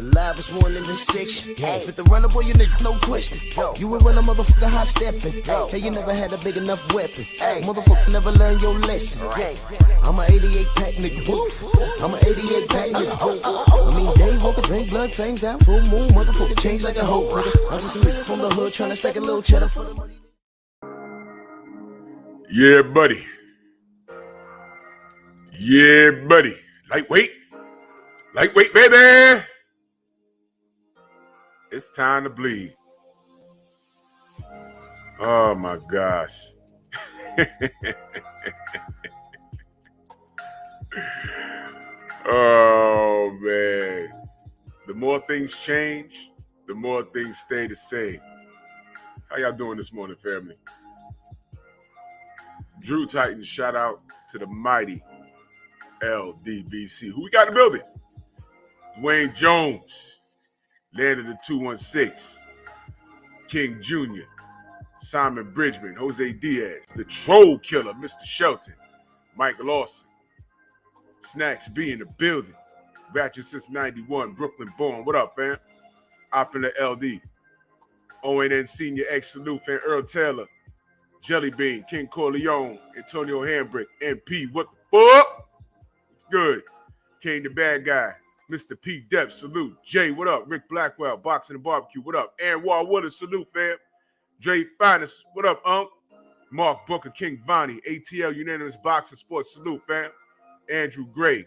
alive as one in the section. Fit the runner, boy, you nigga, no question. You will run a motherfucker high stepping. Hey, you never had a big enough weapon. Motherfucker never learned your lesson. I'm a 88 pack nigga. I'm a 88 pack nigga. I mean, day walker, drink blood, fangs out, full moon, motherfucker change like a hoe. I'm just a nigga from the hood trying to stack a little cheddar for the money. Yeah, buddy. Yeah, buddy. Lightweight. Lightweight, baby. It's time to bleed. Oh, my gosh. Oh, man. The more things change, the more things stay the same. How y'all doing this morning, family? Drew Titan, shout out to the mighty LDBC. Who we got in the building? Dwayne Jones, land of the 216. King Jr., Simon Bridgman, Jose Diaz, the Troll Killer, Mr. Shelton, Mike Lawson, Snacks B in the building, Ratchet since 91, Brooklyn born. What up, fam? Op in the LD, ONN Senior X Salute, fan Earl Taylor, Jelly Bean, King Corleone, Antonio Hambrick, MP, what the fuck? It's good. King the Bad Guy, Mr. P. Depp, salute. Jay, what up? Rick Blackwell, Boxing and Barbecue, what up? Aaron Wall Woodard, salute, fam. Dre Finest, what up, Mark Booker, King Vonnie, ATL Unanimous Boxing Sports, salute, fam. Andrew Gray,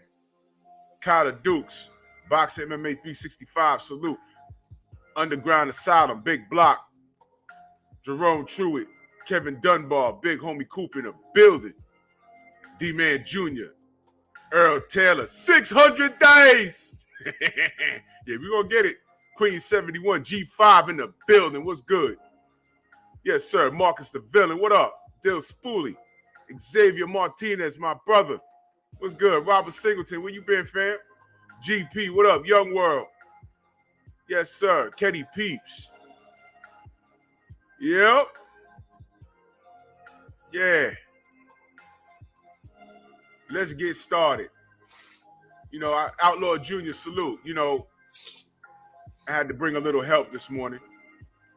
Kyler Dukes, Boxing MMA 365, salute. Underground Asylum, Big Block, Jerome Truitt, Kevin Dunbar, Big Homie Coop in the building. D-Man Jr., Earl Taylor, 600 days. Yeah, we gonna get it. Queen 71, G5 in the building. What's good? Yes, sir. Marcus the Villain. What up? Dill Spooley. Xavier Martinez, my brother. What's good? Robert Singleton, where you been, fam? GP, what up? Young World. Yes, sir. Kenny Peeps. Yep. Yeah. Let's get started. You know, Outlaw Junior, salute. You know, I had to bring a little help this morning.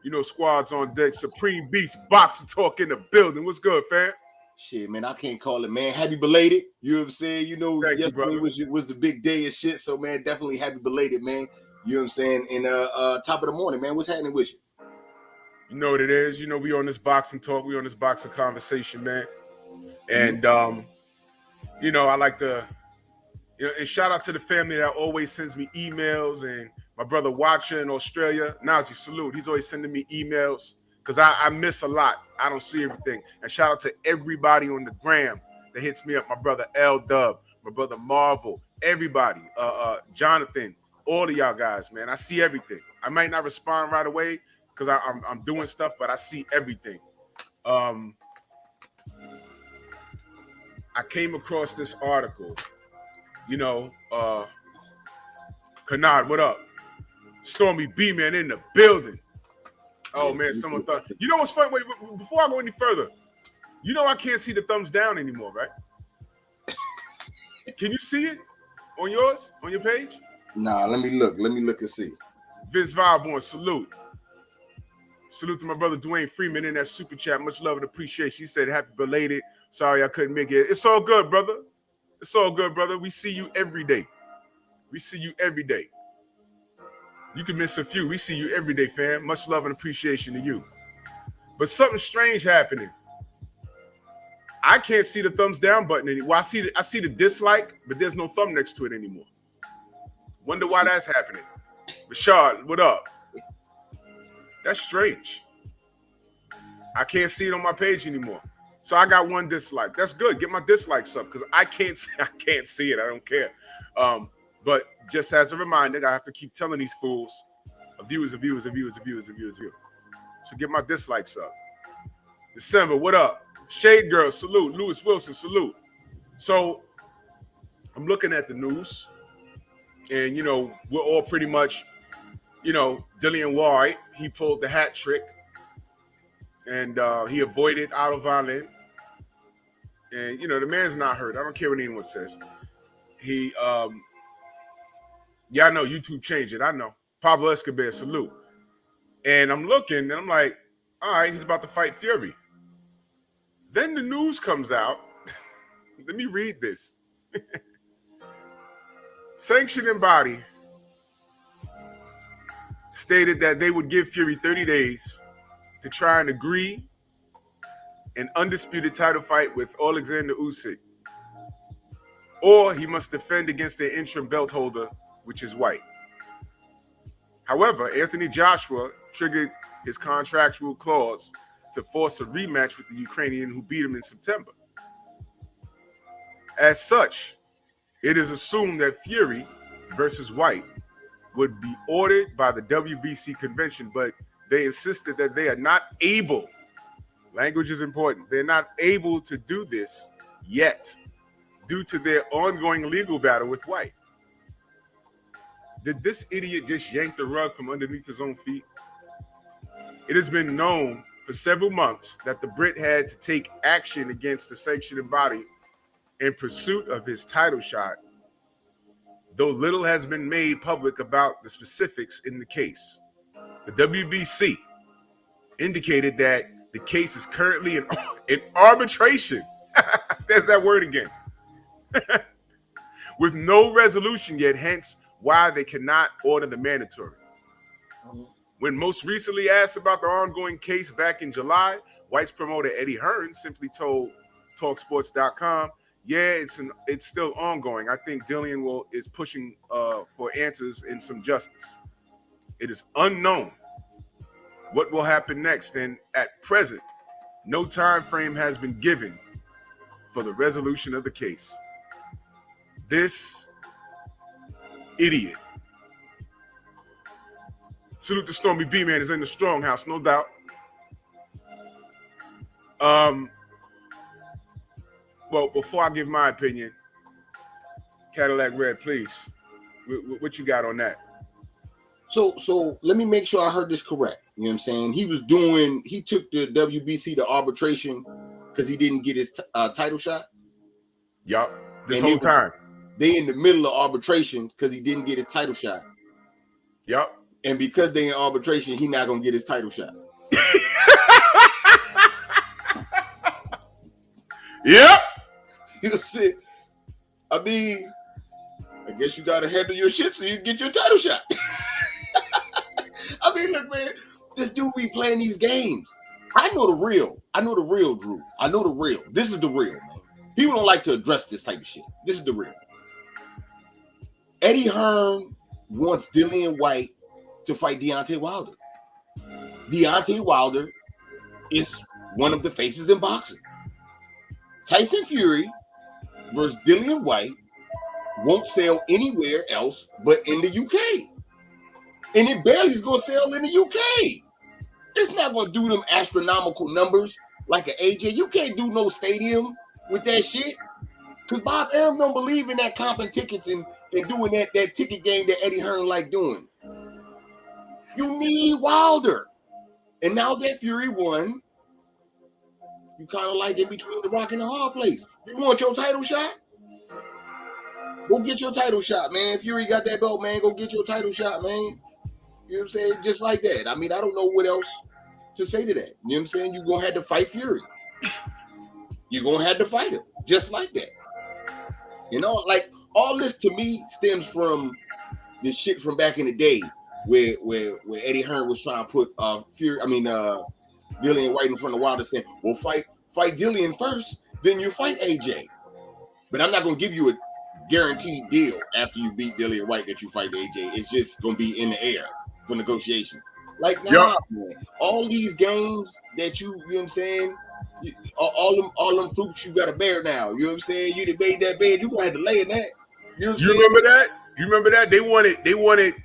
You know, squads on deck. Supreme Beast, Boxer Talk in the building. What's good, fam? Shit, man, I can't call it, man. Happy belated. You know what I'm saying? You know, Thank yesterday you, was the big day and shit. So, man, definitely happy belated, man. You know what I'm saying? And top of the morning, man. What's happening with you? You know what it is. You know, we on this boxing talk. We on this boxing conversation, man. And, you know, I like to, you know, and shout out to the family that always sends me emails, and my brother Watcher in Australia, Nazi, salute. He's always sending me emails because I miss a lot. I don't see everything. And shout out to everybody on the gram that hits me up. My brother L-Dub, my brother Marvel, everybody, Jonathan, all of y'all guys, man. I see everything. I might not respond right away because I'm doing stuff, but I see everything. I came across this article, you know, Kanad, what up? Stormy B-Man in the building. Oh, man, someone thought. You know what's funny? Wait, before I go any further, you know I can't see the thumbs down anymore, right? Can you see it on yours, on your page? Nah, let me look. Let me look and see. Vince Viborn, salute. Salute to my brother Dwayne Freeman in that super chat. Much love and appreciation. He said, happy belated. Sorry I couldn't make it. It's all good, brother. It's all good, brother. We see you every day. We see you every day. You can miss a few. We see you every day, fam. Much love and appreciation to you. But something strange happening. I can't see the thumbs down button anymore. I see the dislike, but there's no thumb next to it anymore. Wonder why that's happening. Rashad, what up? That's strange. I can't see it on my page anymore. So I got one dislike. That's good. Get my dislikes up because I can't see it. I don't care. But just as a reminder, I have to keep telling these fools, a view is a view is a view is a view is a view is a view. So get my dislikes up. December, what up? Shade Girl, salute. Lewis Wilson, salute. So I'm looking at the news, and, you know, we're all pretty much, you know, Dillian Whyte, he pulled the hat trick, and he avoided Otto Wallin. And, you know, the man's not hurt. I don't care what anyone says. He Yeah, I know YouTube changed it. I know. Pablo Escobar, salute. And I'm looking, and I'm like, all right, he's about to fight Fury. Then the news comes out. Let me read this. Sanctioning body stated that they would give Fury 30 days to try and agree an undisputed title fight with Alexander Usyk, or he must defend against their interim belt holder, which is Whyte. However, Anthony Joshua triggered his contractual clause to force a rematch with the Ukrainian who beat him in September. As such, it is assumed that Fury versus Whyte would be ordered by the WBC convention, but they insisted that they are not able, language is important, they're not able to do this yet due to their ongoing legal battle with Whyte. Did this idiot just yank the rug from underneath his own feet? It has been known for several months that the Brit had to take action against the sanctioning body in pursuit of his title shot, though little has been made public about the specifics in the case. The WBC indicated that the case is currently in arbitration. There's that word again. With no resolution yet, hence why they cannot order the mandatory. When most recently asked about the ongoing case back in July, Whyte's promoter Eddie Hearn simply told TalkSports.com, yeah, it's still ongoing. I think Dillian is pushing for answers and some justice. It is unknown what will happen next, and at present, no time frame has been given for the resolution of the case. This idiot. Salute to Stormy B, man, is in the strong house, no doubt. Well, before I give my opinion, Cadillac Red, please. What you got on that? So let me make sure I heard this correct. You know what I'm saying? He took the WBC to arbitration because he didn't get his title shot. Yup. This whole time. They in the middle of arbitration because he didn't get his title shot. Yup. And because they in arbitration, he not gonna get his title shot. Yep. You see, I mean, I guess you gotta handle your shit so you can get your title shot. I mean, look, man, this dude be playing these games. I know the real. I know the real, Drew. I know the real. This is the real, man. People don't like to address this type of shit. This is the real. Eddie Hearn wants Dillian Whyte to fight Deontay Wilder. Deontay Wilder is one of the faces in boxing. Tyson Fury versus Dillian Whyte won't sell anywhere else but in the UK. And it barely is going to sell in the UK. It's not going to do them astronomical numbers like an AJ. You can't do no stadium with that shit. Because Bob Arum don't believe in that comping tickets and doing that ticket game that Eddie Hearn like doing. You need Wilder. And now that Fury won, you kind of like in between the rock and the hard place. You want your title shot? Go get your title shot, man. Fury got that belt, man. Go get your title shot, man. You know what I'm saying? Just like that. I mean, I don't know what else to say to that. You know what I'm saying? You're going to have to fight Fury. You're going to have to fight him. Just like that. You know, like all this to me stems from this shit from back in the day where Eddie Hearn was trying to put Dillian Whyte in front of Wilder, saying, well, fight Dillian first, then you fight AJ. But I'm not going to give you a guaranteed deal after you beat Dillian Whyte that you fight AJ. It's just going to be in the air for negotiations. Like, nah, man. All these games that you know what I'm saying, all them fruits you got to bear now. You know what I'm saying? You done made that bed, you going to have to lay in that. You know what I'm saying? Remember that? You remember that? They wanted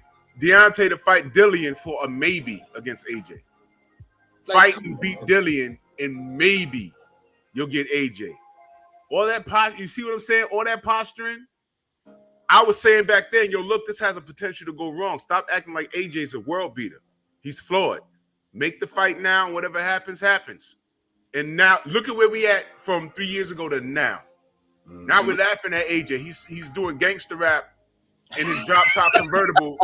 Deontay to fight Dillian for a maybe against AJ. Fight and beat Dillian, and maybe you'll get AJ. All that you see what I'm saying? All that posturing. I was saying back then, yo, look, this has a potential to go wrong. Stop acting like AJ's a world beater. He's flawed. Make the fight now, and whatever happens, happens. And now, look at where we at from 3 years ago to now. Mm-hmm. Now we're laughing at AJ. He's doing gangster rap in his drop top convertible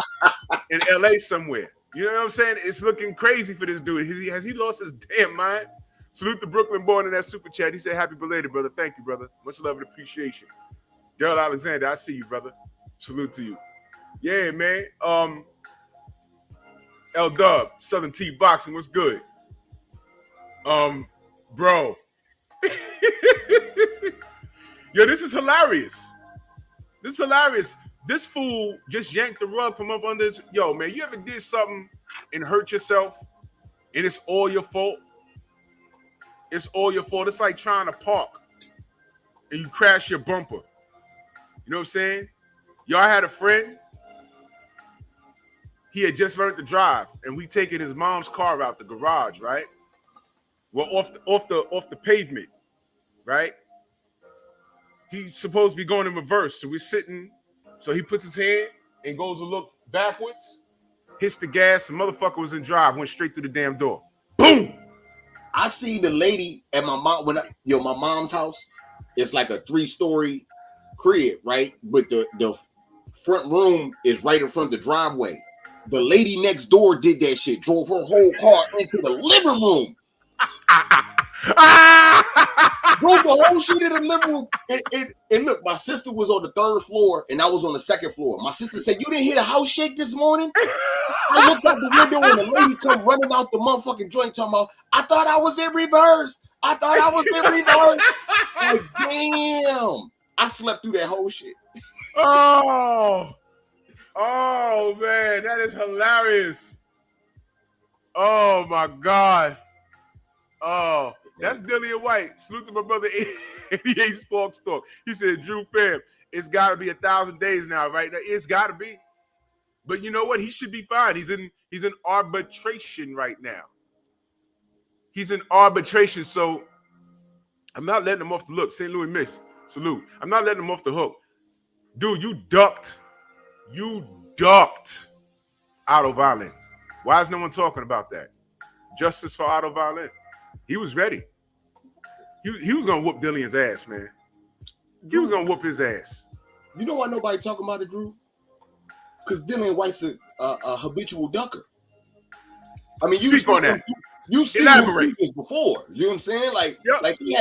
in LA somewhere. You know what I'm saying? It's looking crazy for this dude. Has he lost his damn mind? Salute the Brooklyn born in that super chat. He said, happy belated, brother. Thank you, brother. Much love and appreciation. Daryl Alexander, I see you, brother. Salute to you. Yeah, man. L Dub, Southern T Boxing, what's good? Bro. Yo, this is hilarious. This is hilarious. This fool just yanked the rug from up under his. Yo, man, you ever did something and hurt yourself and it's all your fault? It's all your fault. It's like trying to park and you crash your bumper. You know what I'm saying? Y'all had a friend. He had just learned to drive, and we taking his mom's car out the garage, right? Well, off the pavement, right? He's supposed to be going in reverse, so we're sitting. So he puts his hand and goes to look backwards, hits the gas. The motherfucker was in drive, went straight through the damn door. Boom! I see the lady at my mom my mom's house. It's like a 3-story crib, right? But the front room is right in front of the driveway. The lady next door did that shit, drove her whole car into the living room. Drove the whole shit in the living room. And look, my sister was on the 3rd floor and I was on the 2nd floor. My sister said, "You didn't hear the house shake this morning?" I looked out the window and the lady come running out the motherfucking joint talking about, "I thought I was in reverse. I thought I was in reverse." Like, damn. I slept through that whole shit. Oh, man, that is hilarious. Oh, my God. Oh, that's Dillian Whyte. Salute to my brother, 88 Sparks Talk. He said, Drew fam, it's got to be 1,000 days now, right? It's got to be. But you know what? He should be fine. He's in arbitration right now. He's in arbitration, so I'm not letting him off the hook. St. Louis Miss, salute. I'm not letting him off the hook. Dude, you ducked. You ducked Otto Wallin. Why is no one talking about that? Justice for Otto Wallin. He was ready. He was going to whoop Dillian's ass, man. He was going to whoop his ass. You know why nobody talking about it, Drew? Because Dillian Whyte's a habitual ducker. I mean, Speak on that. You see Elaborate this before. You know what I'm saying? Like, yep. Like he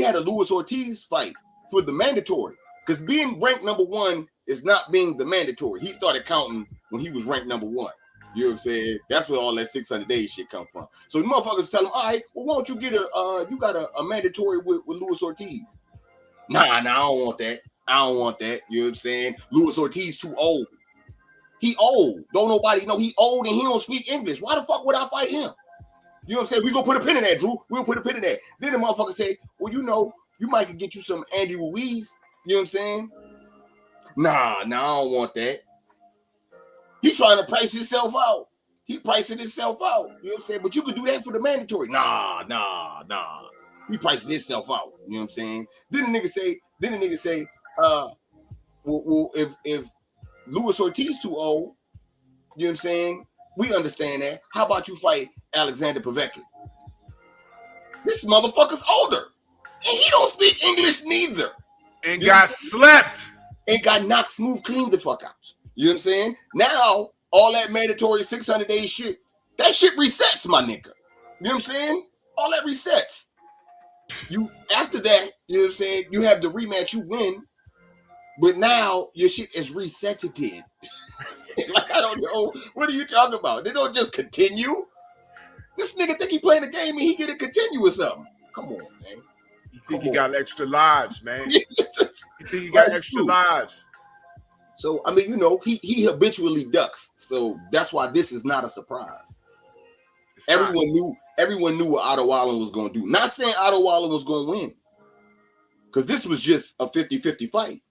had a Luis Ortiz fight for the mandatory. Because being ranked number 1 is not being the mandatory. He started counting when he was ranked number 1. You know what I'm saying? That's where all that 600 days shit come from. So the motherfuckers tell him, all right, well, why don't you get you got a mandatory with Luis Ortiz? Nah, I don't want that. I don't want that. You know what I'm saying? Luis Ortiz too old. He old. Don't nobody know he old and he don't speak English. Why the fuck would I fight him? You know what I'm saying? We gonna put a pin in that, Drew. We gonna put a pin in that. Then the motherfucker say, well, you know, you might could get you some Andy Ruiz. You know what I'm saying? Nah, I don't want that. He trying to price himself out. He pricing himself out. You know what I'm saying? But you could do that for the mandatory. Nah. He pricing himself out. You know what I'm saying? Then the nigga say, well, if Luis Ortiz too old, you know what I'm saying? We understand that. How about you fight Alexander Povetkin? This motherfucker's older. And he don't speak English neither. And got slept. And got knocked smooth clean the fuck out. You know what I'm saying? Now, all that mandatory 600 days shit, that shit resets, my nigga. You know what I'm saying? All that resets. You after that, you know what I'm saying? You have the rematch, you win, but now your shit is resetted. Like, I don't know. What are you talking about? They don't just continue. This nigga think he playing the game and he get it continue or something. Come on, man. You think he got extra lives, man? You think he got extra lives? So, I mean, you know, he habitually ducks. So that's why this is not a surprise. Everyone knew what Otto Wallin was going to do. Not saying Otto Wallin was going to win. Because this was just a 50-50 fight.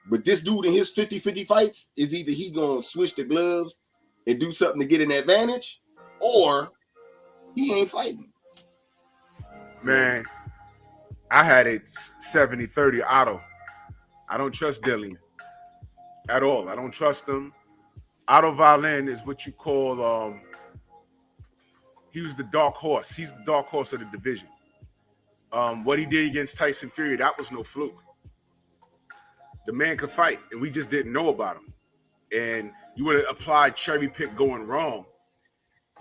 But this dude in his 50-50 fights is either he going to switch the gloves and do something to get an advantage, or he ain't fighting. Man, I had it 70-30 Otto. I don't trust Dillian at all. I don't trust him. Otto Wallin is what you call, he was the dark horse. He's the dark horse of the division. What he did against Tyson Fury, that was no fluke. The man could fight, and we just didn't know about him. And you would apply cherry pick going wrong.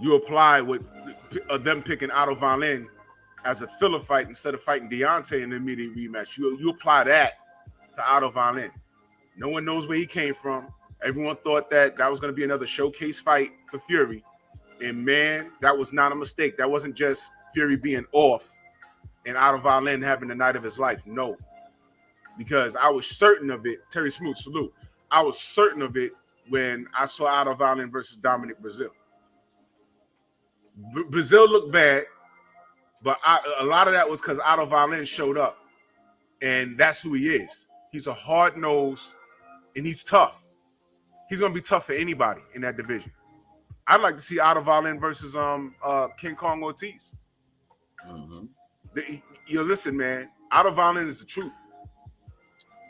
You apply with them picking Otto Wallin as a filler fight instead of fighting Deontay in the immediate rematch. You apply that to Otto Wallin. No one knows where he came from. Everyone thought that was going to be another showcase fight for Fury. And, man, that was not a mistake. That wasn't just Fury being off and Otto Wallin having the night of his life. No. Because I was certain of it. Terry Smoot, salute. I was certain of it when I saw Otto Wallin versus Dominic Brazil. Brazil looked bad, but a lot of that was because Otto Wallin showed up. And that's who he is. He's a hard-nosed, and he's tough. He's going to be tough for anybody in that division. I'd like to see Otto Wallin versus King Kong Ortiz. Mm-hmm. Listen, man, Otto Wallin is the truth.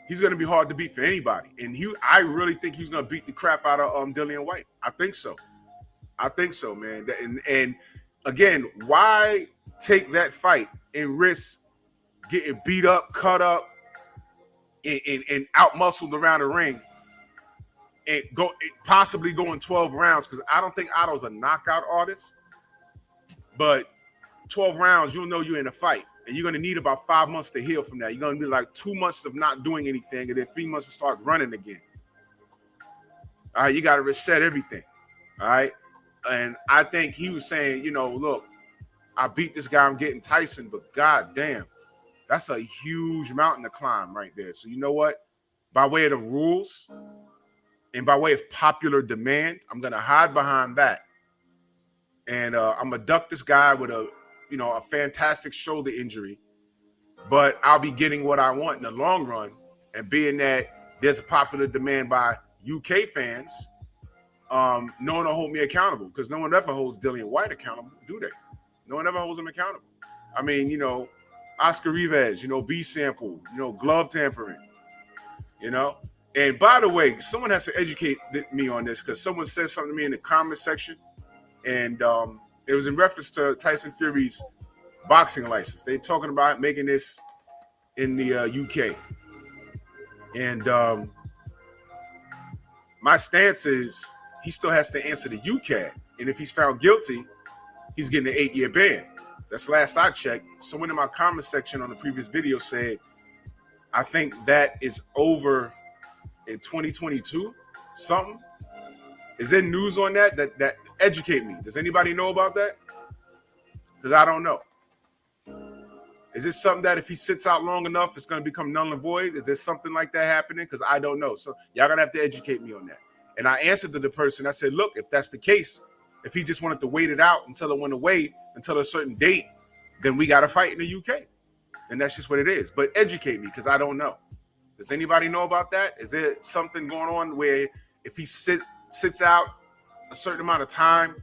He's going to be hard to beat for anybody. And I really think he's going to beat the crap out of Dillian Whyte. I think so. Man. And again, why take that fight and risk getting beat up, cut up, and out-muscled around the ring and possibly going 12 rounds? Because I don't think Otto's a knockout artist. But 12 rounds, you'll know you're in a fight. And you're going to need about 5 months to heal from that. You're going to be like 2 months of not doing anything, and then 3 months to start running again. All right, you got to reset everything. All right? And I think he was saying, look, I beat this guy, I'm getting Tyson, but god damn, that's a huge mountain to climb right there. So you know what? By way of the rules and by way of popular demand, I'm going to hide behind that. And I'm going to duck this guy with a fantastic shoulder injury, but I'll be getting what I want in the long run. And being that there's a popular demand by UK fans, no one will hold me accountable, because no one ever holds Dillian Whyte accountable, do they? No one ever holds him accountable. I mean, Oscar Rivas, B sample, glove tampering, And by the way, someone has to educate me on this, because someone said something to me in the comment section, and it was in reference to Tyson Fury's boxing license. They're talking about making this in the UK. And my stance is he still has to answer the UCAD. And if he's found guilty, he's getting an 8-year ban. That's last I checked. Someone in my comment section on the previous video said, I think that is over in 2022, something. Is there news on that? That educate me. Does anybody know about that? Because I don't know. Is this something that if he sits out long enough, it's going to become null and void? Is there something like that happening? Because I don't know. So y'all going to have to educate me on that. And I answered to the person. I said, look, if that's the case, if he just wanted to wait it out until it went away, until a certain date, then we got to fight in the UK. And that's just what it is. But educate me, because I don't know. Does anybody know about that? Is there something going on where if he sits out a certain amount of time,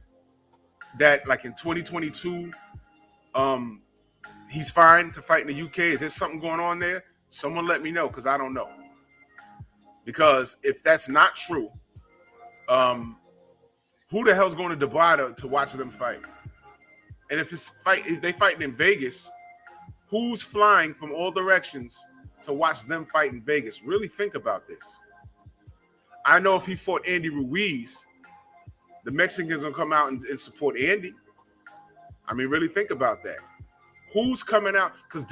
that like in 2022, he's fine to fight in the UK? Is there something going on there? Someone let me know, because I don't know. Because if that's not true, who the hell's going to Dubai to watch them fight? And if they fighting in Vegas, who's flying from all directions to watch them fight in Vegas? Really think about this. I know if he fought Andy Ruiz, the Mexicans will come out and support Andy. I mean, really think about that. Who's coming out? Because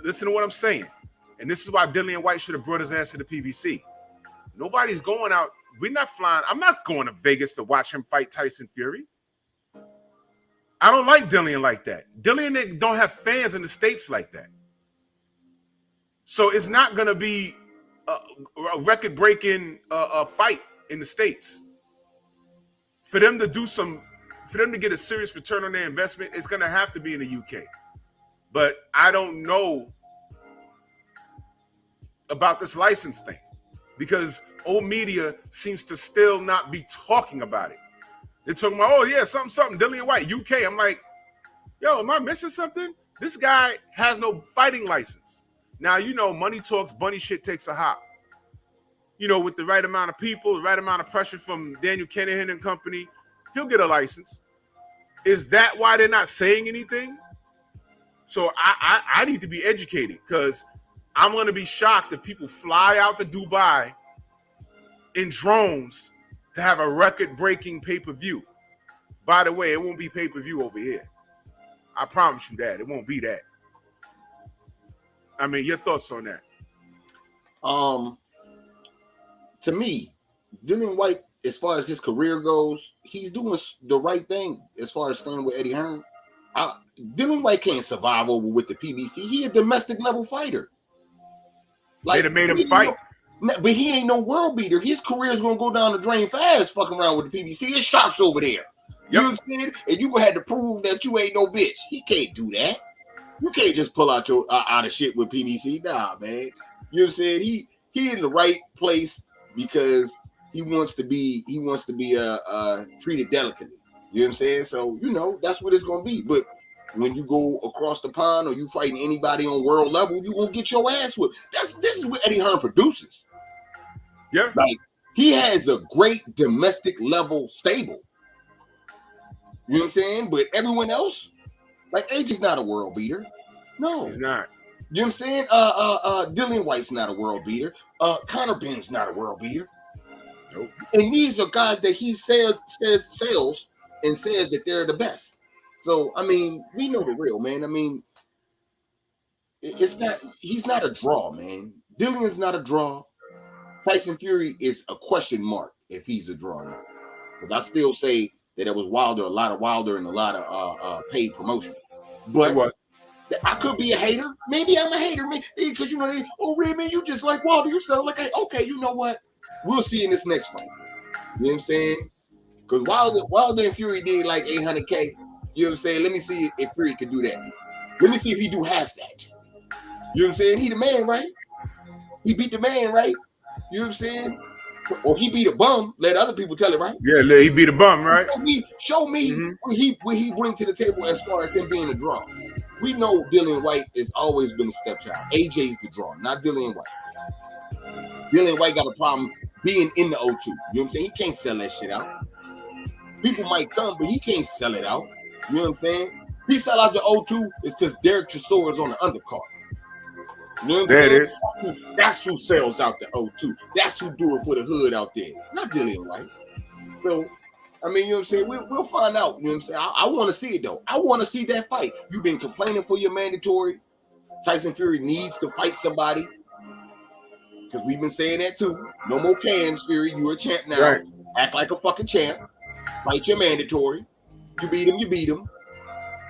listen to what I'm saying. And this is why Dillian Whyte should have brought his ass to the PBC. Nobody's going out. We're not flying. I'm not going to Vegas to watch him fight Tyson Fury. I don't like Dillian like that. Dillian don't have fans in the States like that. So it's not going to be a record-breaking fight in the States. For them to get a serious return on their investment, it's going to have to be in the UK. But I don't know about this license thing, because old media seems to still not be talking about it. They're talking about, oh yeah, something, Dillian Whyte, UK. I'm like, yo, am I missing something? This guy has no fighting license. Now, money talks, bunny shit takes a hop. With the right amount of people, the right amount of pressure from Daniel Kennedy and company, he'll get a license. Is that why they're not saying anything? So I need to be educated, because I'm going to be shocked if people fly out to Dubai in drones to have a record-breaking pay-per-view. By the way, it won't be pay-per-view over here. I promise you that. It won't be that. I mean, your thoughts on that? To me, Dillian Whyte, as far as his career goes, he's doing the right thing as far as staying with Eddie Hearn. Dillian Whyte can't survive over with the PBC. He a domestic level fighter. They'd have made him fight. But he ain't no world beater. His career is gonna go down the drain fast fucking around with the PBC. It's sharks over there. You know what I'm saying? And you gonna have to prove that you ain't no bitch. He can't do that. You can't just pull out your out of shit with PBC. Nah, man. You know what I'm saying? He in the right place because he wants to be treated delicately. You know what I'm saying? So that's what it's gonna be. But when you go across the pond or you fighting anybody on world level, you gonna get your ass whipped. This is what Eddie Hearn produces. Yeah. Like, he has a great domestic level stable. You know what I'm saying? But everyone else, like AJ's not a world beater. No. He's not. You know what I'm saying? Dillian Whyte's not a world beater. Connor Ben's not a world beater. Nope. And these are guys that he says and says that they're the best. So, I mean, we know the real, man. I mean, he's not a draw, man. Dillian's not a draw. Tyson Fury is a question mark if he's a draw or not. Because I still say that it was Wilder, a lot of Wilder and a lot of paid promotion. But it was. I could be a hater. Maybe I'm a hater, man. Because Ray, man, you just like Wilder. You sound like okay, you know what? We'll see in this next fight. You know what I'm saying? Because Wilder and Fury did like 800K. You know what I'm saying? Let me see if Fury can do that. Let me see if he do half that. You know what I'm saying? He the man, right? He beat the man, right? You know what I'm saying? Or he beat a bum. Let other people tell it, right? Yeah, he beat a bum, right? Show me what he bring to the table as far as him being a draw. We know Dillian Whyte has always been a stepchild. AJ's the draw, not Dillian Whyte. Dillian Whyte got a problem being in the O2. You know what I'm saying? He can't sell that shit out. People might come, but he can't sell it out. You know what I'm saying? He sell out the O2 is because Derek Chisora is on the undercard. You know what I'm saying? It is. That's who sells out the O2. That's who do it for the hood out there. Not Dillian Whyte. So, I mean, you know what I'm saying? We'll find out. You know what I'm saying? I want to see it, though. I want to see that fight. You've been complaining for your mandatory. Tyson Fury needs to fight somebody. Because we've been saying that, too. No more cans, Fury. You're a champ now. Right. Act like a fucking champ. Fight your mandatory. You beat him.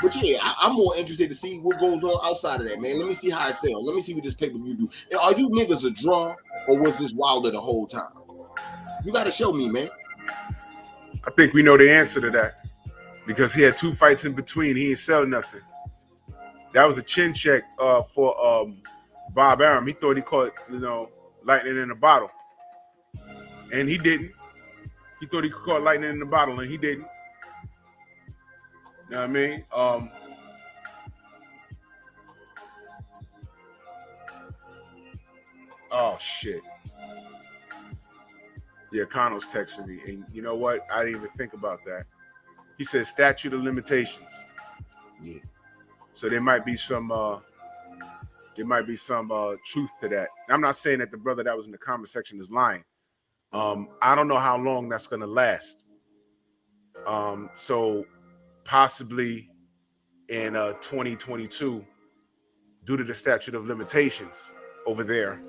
But yeah, I'm more interested to see what goes on outside of that, man. Let me see how it sells. Let me see what this pay-per-view do. Are you niggas a draw, or was this Wilder the whole time? You got to show me, man. I think we know the answer to that because he had 2 fights in between. He ain't sell nothing. That was a chin check for Bob Arum. He thought he caught, lightning in a bottle, and he didn't. He thought he could caught lightning in the bottle, and he didn't. You know what I mean? Oh, shit. Yeah, Connell's texting me. And you know what? I didn't even think about that. He said statute of limitations. Yeah. So there might be some truth to that. I'm not saying that the brother that was in the comment section is lying. I don't know how long that's going to last. So possibly in 2022, due to the statute of limitations over there,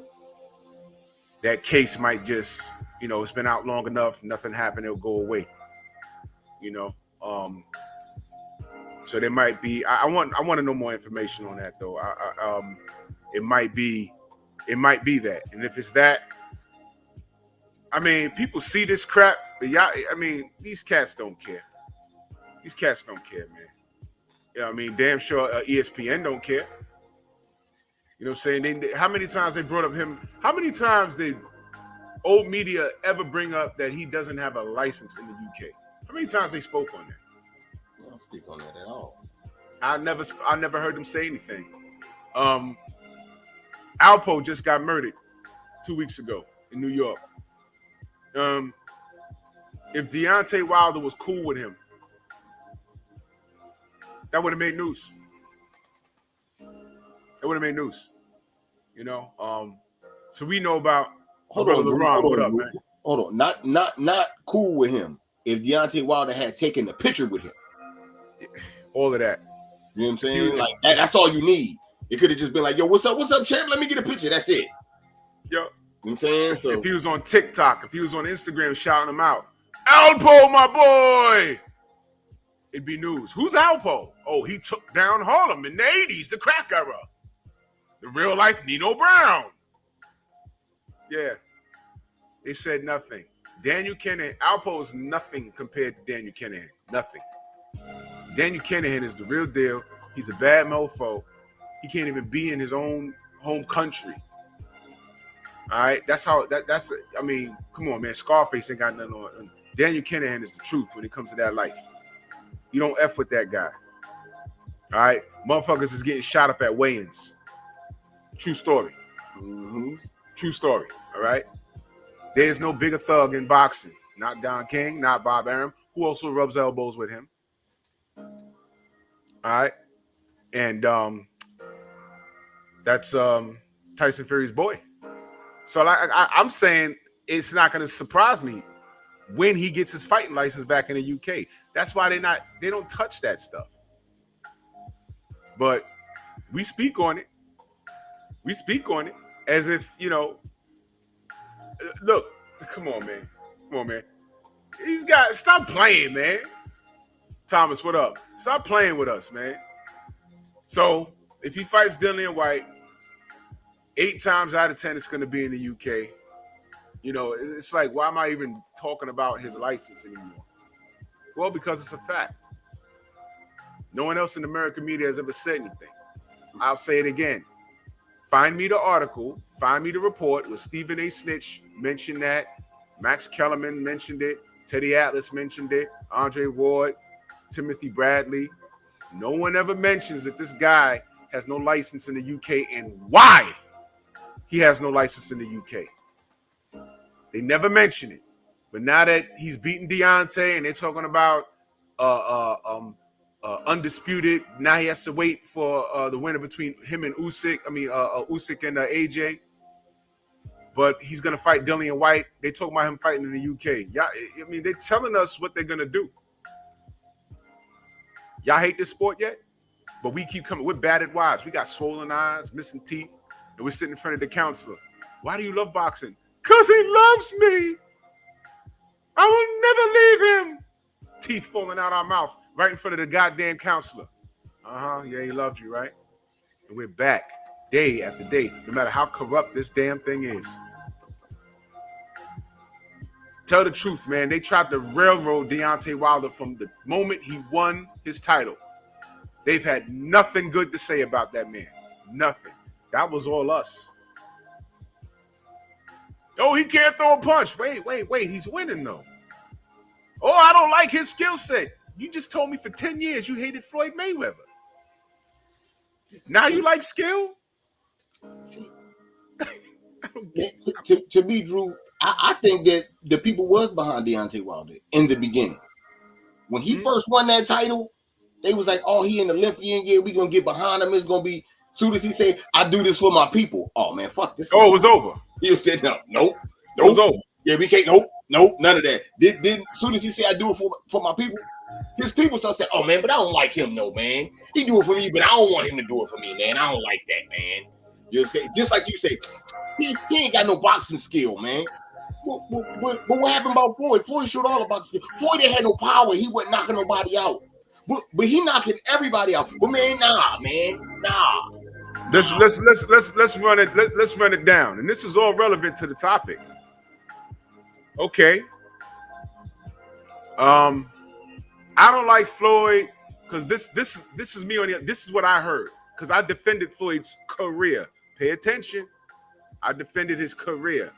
that case might just, it's been out long enough, nothing happened, it'll go away. So there might be. I want to know more information on that though. It might be that, and if it's that, I mean, people see this crap, but these cats don't care. These cats don't care, man. Yeah, I mean, damn sure ESPN don't care. You know what I'm saying? How many times they brought up him? How many times did old media ever bring up that he doesn't have a license in the UK? How many times they spoke on that? I don't speak on that at all. I never heard them say anything. Alpo just got murdered 2 weeks ago in New York. If Deontay Wilder was cool with him, that would have made news. That would have made news. You know, so we know about Hold brother on, Drew. LeBron. Hold What on, up, Drew. man? Hold on. Not cool with him. If Deontay Wilder had taken the picture with him, All of that. you know what I'm saying? Like that's all you need. It could have just been like, yo, what's up, champ? Let me get a picture. That's it. Yo, You know what I'm saying? So if he was on TikTok, if he was on Instagram shouting him out, Alpo, my boy, it'd be news. Who's Alpo? Oh, he took down Harlem in the 80s, the crack era. The real life Nino Brown. Yeah. They said nothing. Daniel Kinahan, Alpo is nothing compared to Daniel Kinahan. Nothing. Daniel Kinahan is the real deal. He's a bad mofo. He can't even be in his own home country. All right? That's how, I mean, come on, man. Scarface ain't got nothing on. Daniel Kinahan is the truth when it comes to that life. You don't F with that guy. All right? Motherfuckers is getting shot up at weigh-ins. True story. mm-hmm. True story. All right? There's no bigger thug in boxing. Not Don King, not Bob Arum, who also rubs elbows with him. All right? And that's Tyson Fury's boy. So I'm saying it's not going to surprise me when he gets his fighting license back in the UK. That's why they don't touch that stuff. But we speak on it. We speak on it as if, you know, look, come on, man. Come on, man. Stop playing, man. Thomas, what up? Stop playing with us, man. So if he fights Dillian Whyte, 8 times out of 10, it's going to be in the UK. You know, it's like, why am I even talking about his license anymore? Well, because it's a fact. No one else in the American media has ever said anything. I'll say it again. Find me the article, find me the report where Stephen A. Snitch mentioned that, Max Kellerman mentioned it, Teddy Atlas mentioned it, Andre Ward, Timothy Bradley. No one ever mentions that this guy has no license in the UK and why he has no license in the UK. They never mention it. But now that he's beaten Deontay and they're talking about undisputed, now he has to wait for the winner between him and Usyk. Usyk and AJ. But he's going to fight Dillian Whyte. They talk about him fighting in the UK. Yeah, I mean, they're telling us what they're going to do. Y'all hate this sport yet? But we keep coming. We're battered wives. We got swollen eyes, missing teeth, and we're sitting in front of the counselor. Why do you love boxing? Because he loves me. I will never leave him. Teeth falling out our mouth right in front of the goddamn counselor. Yeah, he loves you, right? And we're back day after day, no matter how corrupt this damn thing is. Tell the truth, man. They tried to railroad Deontay Wilder from the moment he won his title. They've had nothing good to say about that man. Nothing. That was all us. Oh, he can't throw a punch. Wait. He's winning, though. Oh, I don't like his skill set. You just told me for 10 years you hated Floyd Mayweather. Now you like skill? To be Drew, I think that the people was behind Deontay Wilder in the beginning. When he first won that title, they was like, oh, he an Olympian. Yeah, we going to get behind him. It's going to be, soon as he say, I do this for my people. Oh, man, fuck this. Oh, it was over. He said, nope. It was over. Yeah, we can't, nope, none of that. Then soon as he said, I do it for my people, his people start saying, oh, man, but I don't like him, no, man. He do it for me, but I don't want him to do it for me, man. I don't like that, man. You know what I'm saying? Just like you say, he ain't got no boxing skill, man. But what happened about Floyd? Floyd showed all the boxing skill. Floyd didn't have no power. He wasn't knocking nobody out. But he knocking everybody out. But man, nah. Let's run it. Let's run it down. And this is all relevant to the topic. Okay. I don't like Floyd because this is me on the. This is what I heard because I defended Floyd's career. Pay attention. I defended his career.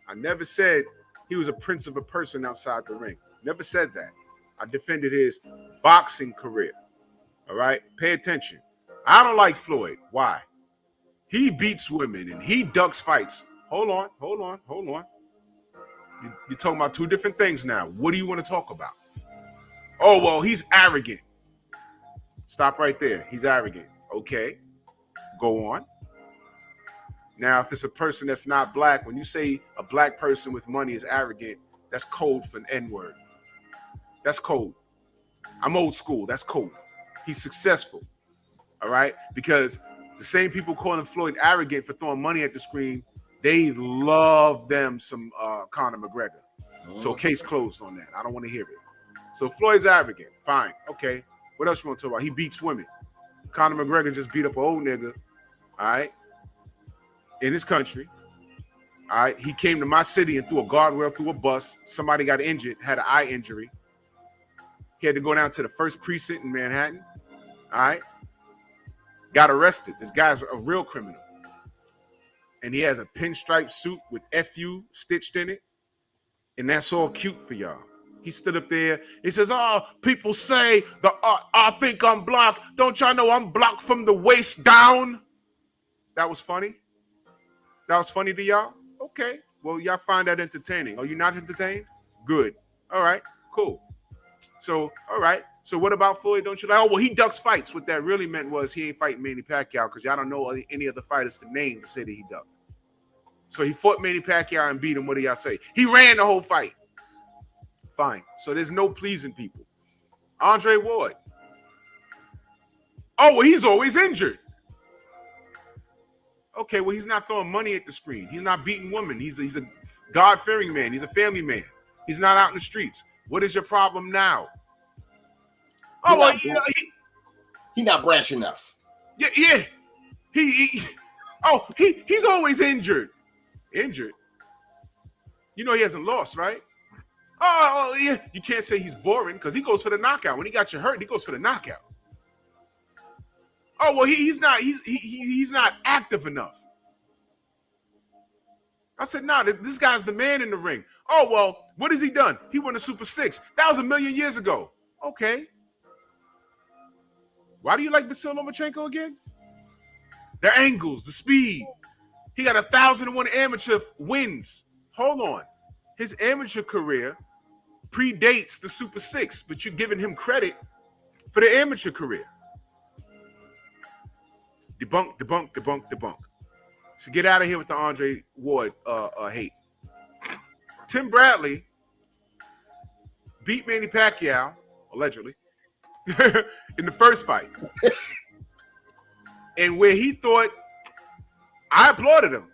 I never said he was a prince of a person outside the ring. Never said that. I defended his boxing career. All right? Pay attention. I don't like Floyd. Why? He beats women and he ducks fights. Hold on. You're talking about two different things now. What do you want to talk about? Oh, well, he's arrogant. Stop right there. He's arrogant. Okay. Go on. Now, if it's a person that's not black, when you say a black person with money is arrogant, that's code for an N-word. That's code. I'm old school. That's code. He's successful. All right? Because the same people calling Floyd arrogant for throwing money at the screen, they love them some Conor McGregor. So case closed on that. I don't want to hear it. So Floyd's arrogant. Fine. Okay. What else you want to talk about? He beats women. Conor McGregor just beat up an old nigga. All right? In his country. All right? He came to my city and threw a guardrail through a bus. Somebody got injured, had an eye injury. He had to go down to the first precinct in Manhattan. All right? Got arrested. This guy's a real criminal. And he has a pinstripe suit with FU stitched in it. And that's all cute for y'all. He stood up there. He says, oh, people say I think I'm blocked. Don't y'all know I'm blocked from the waist down? That was funny. That was funny to y'all? Okay. Well, y'all find that entertaining. Are you not entertained? Good. All right. Cool. So, all right. So what about Floyd? Don't you like? Oh, well, he ducks fights. What that really meant was he ain't fighting Manny Pacquiao because y'all don't know any other fighters to name to say that he ducked. So he fought Manny Pacquiao and beat him. What do y'all say? He ran the whole fight. Fine. So there's no pleasing people. Andre Ward. Oh, well, he's always injured. Okay, well, he's not throwing money at the screen. He's not beating women. He's a God-fearing man. He's a family man. He's not out in the streets. What is your problem now? Oh, well, he's not brash enough. Yeah. He's always injured. Injured? You know he hasn't lost, right? Oh, yeah. You can't say he's boring because he goes for the knockout. When he got you hurt, he goes for the knockout. Oh, well, he's not active enough. I said, nah, this guy's the man in the ring. Oh, well, what has he done? He won a Super 6. That was 1,000,000 years ago. Okay. Why do you like Vasyl Lomachenko again? The angles, the speed. He got 1,001 amateur wins. Hold on. His amateur career predates the Super 6, but you're giving him credit for the amateur career. Debunk. So get out of here with the Andre Ward hate. Tim Bradley beat Manny Pacquiao, allegedly, in the first fight. And where he thought, I applauded him.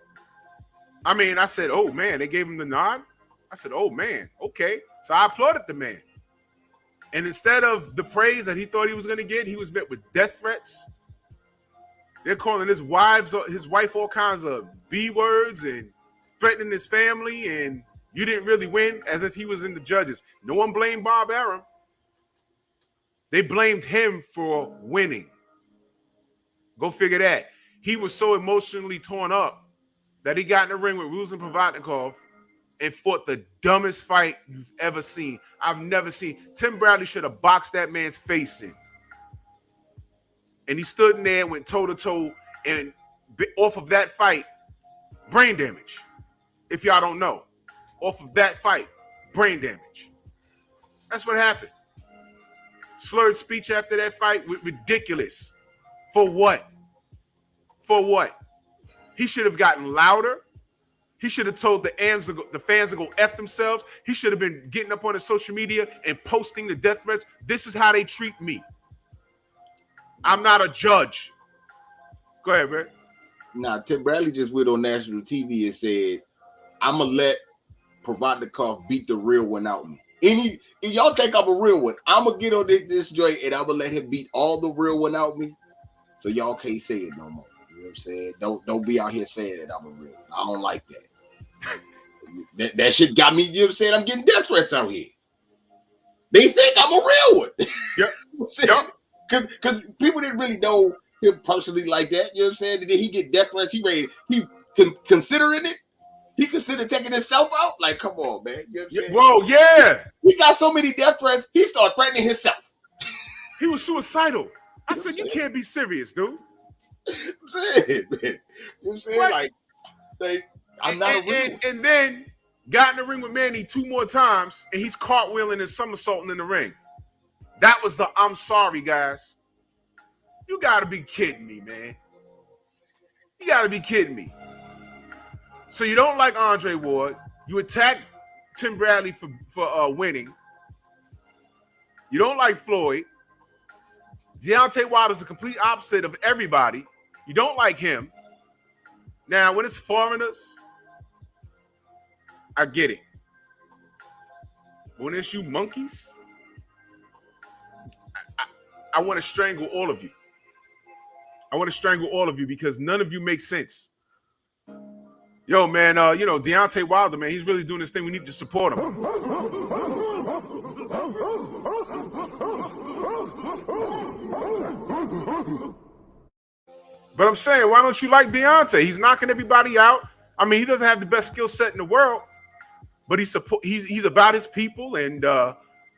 I mean, I said, oh, man, they gave him the nod. I said, oh, man, okay. So I applauded the man. And instead of the praise that he thought he was going to get, he was met with death threats. They're calling his wife all kinds of B words and threatening his family, and you didn't really win, as if he was in the judges. No one blamed Bob Arum. They blamed him for winning. Go figure that. He was so emotionally torn up that he got in the ring with Ruslan Provatnikov and fought the dumbest fight you've ever seen. I've never seen. Tim Bradley should have boxed that man's face in. And he stood in there and went toe-to-toe, and off of that fight, brain damage. If y'all don't know. Off of that fight, brain damage. That's what happened. Slurred speech after that fight, ridiculous. For what? For what? He should have gotten louder. He should have told the fans to go F themselves. He should have been getting up on his social media and posting the death threats. This is how they treat me. I'm not a judge. Go ahead, man. Nah, Tim Bradley just went on national TV and said, I'm going to let Provatnikov beat the real one out me. If y'all think I'm a real one, I'm going to get on this joint and I'm going to let him beat all the real one out me. So y'all can't say it no more. You know what I'm saying? Don't be out here saying that I'm a real one. I don't like that. that shit got me, you know what I'm saying? I'm getting death threats out here. They think I'm a real one. Yep. Because people didn't really know him personally like that. You know what I'm saying? Did he get death threats? He considering it? He considered taking himself out? Like, come on, man. You know what I'm saying? Whoa, yeah. He got so many death threats, he started threatening himself. He was suicidal. I said, you can't be serious, dude. I'm saying, man. You know what I'm saying? Right. Like I'm not a real one. And then got in the ring with Manny 2 more times, and he's cartwheeling and somersaulting in the ring. That was the I'm sorry, guys. You got to be kidding me, man. You got to be kidding me. So you don't like Andre Ward. You attack Tim Bradley for winning. You don't like Floyd. Deontay Wilder's the complete opposite of everybody. You don't like him. Now, when it's foreigners, I get it. When it's you monkeys, I want to strangle all of you. I want to strangle all of you because none of you make sense. Yo, man, Deontay Wilder, man, he's really doing this thing. We need to support him. But I'm saying, why don't you like Deontay? He's knocking everybody out. I mean, he doesn't have the best skill set in the world, but he's about his people, and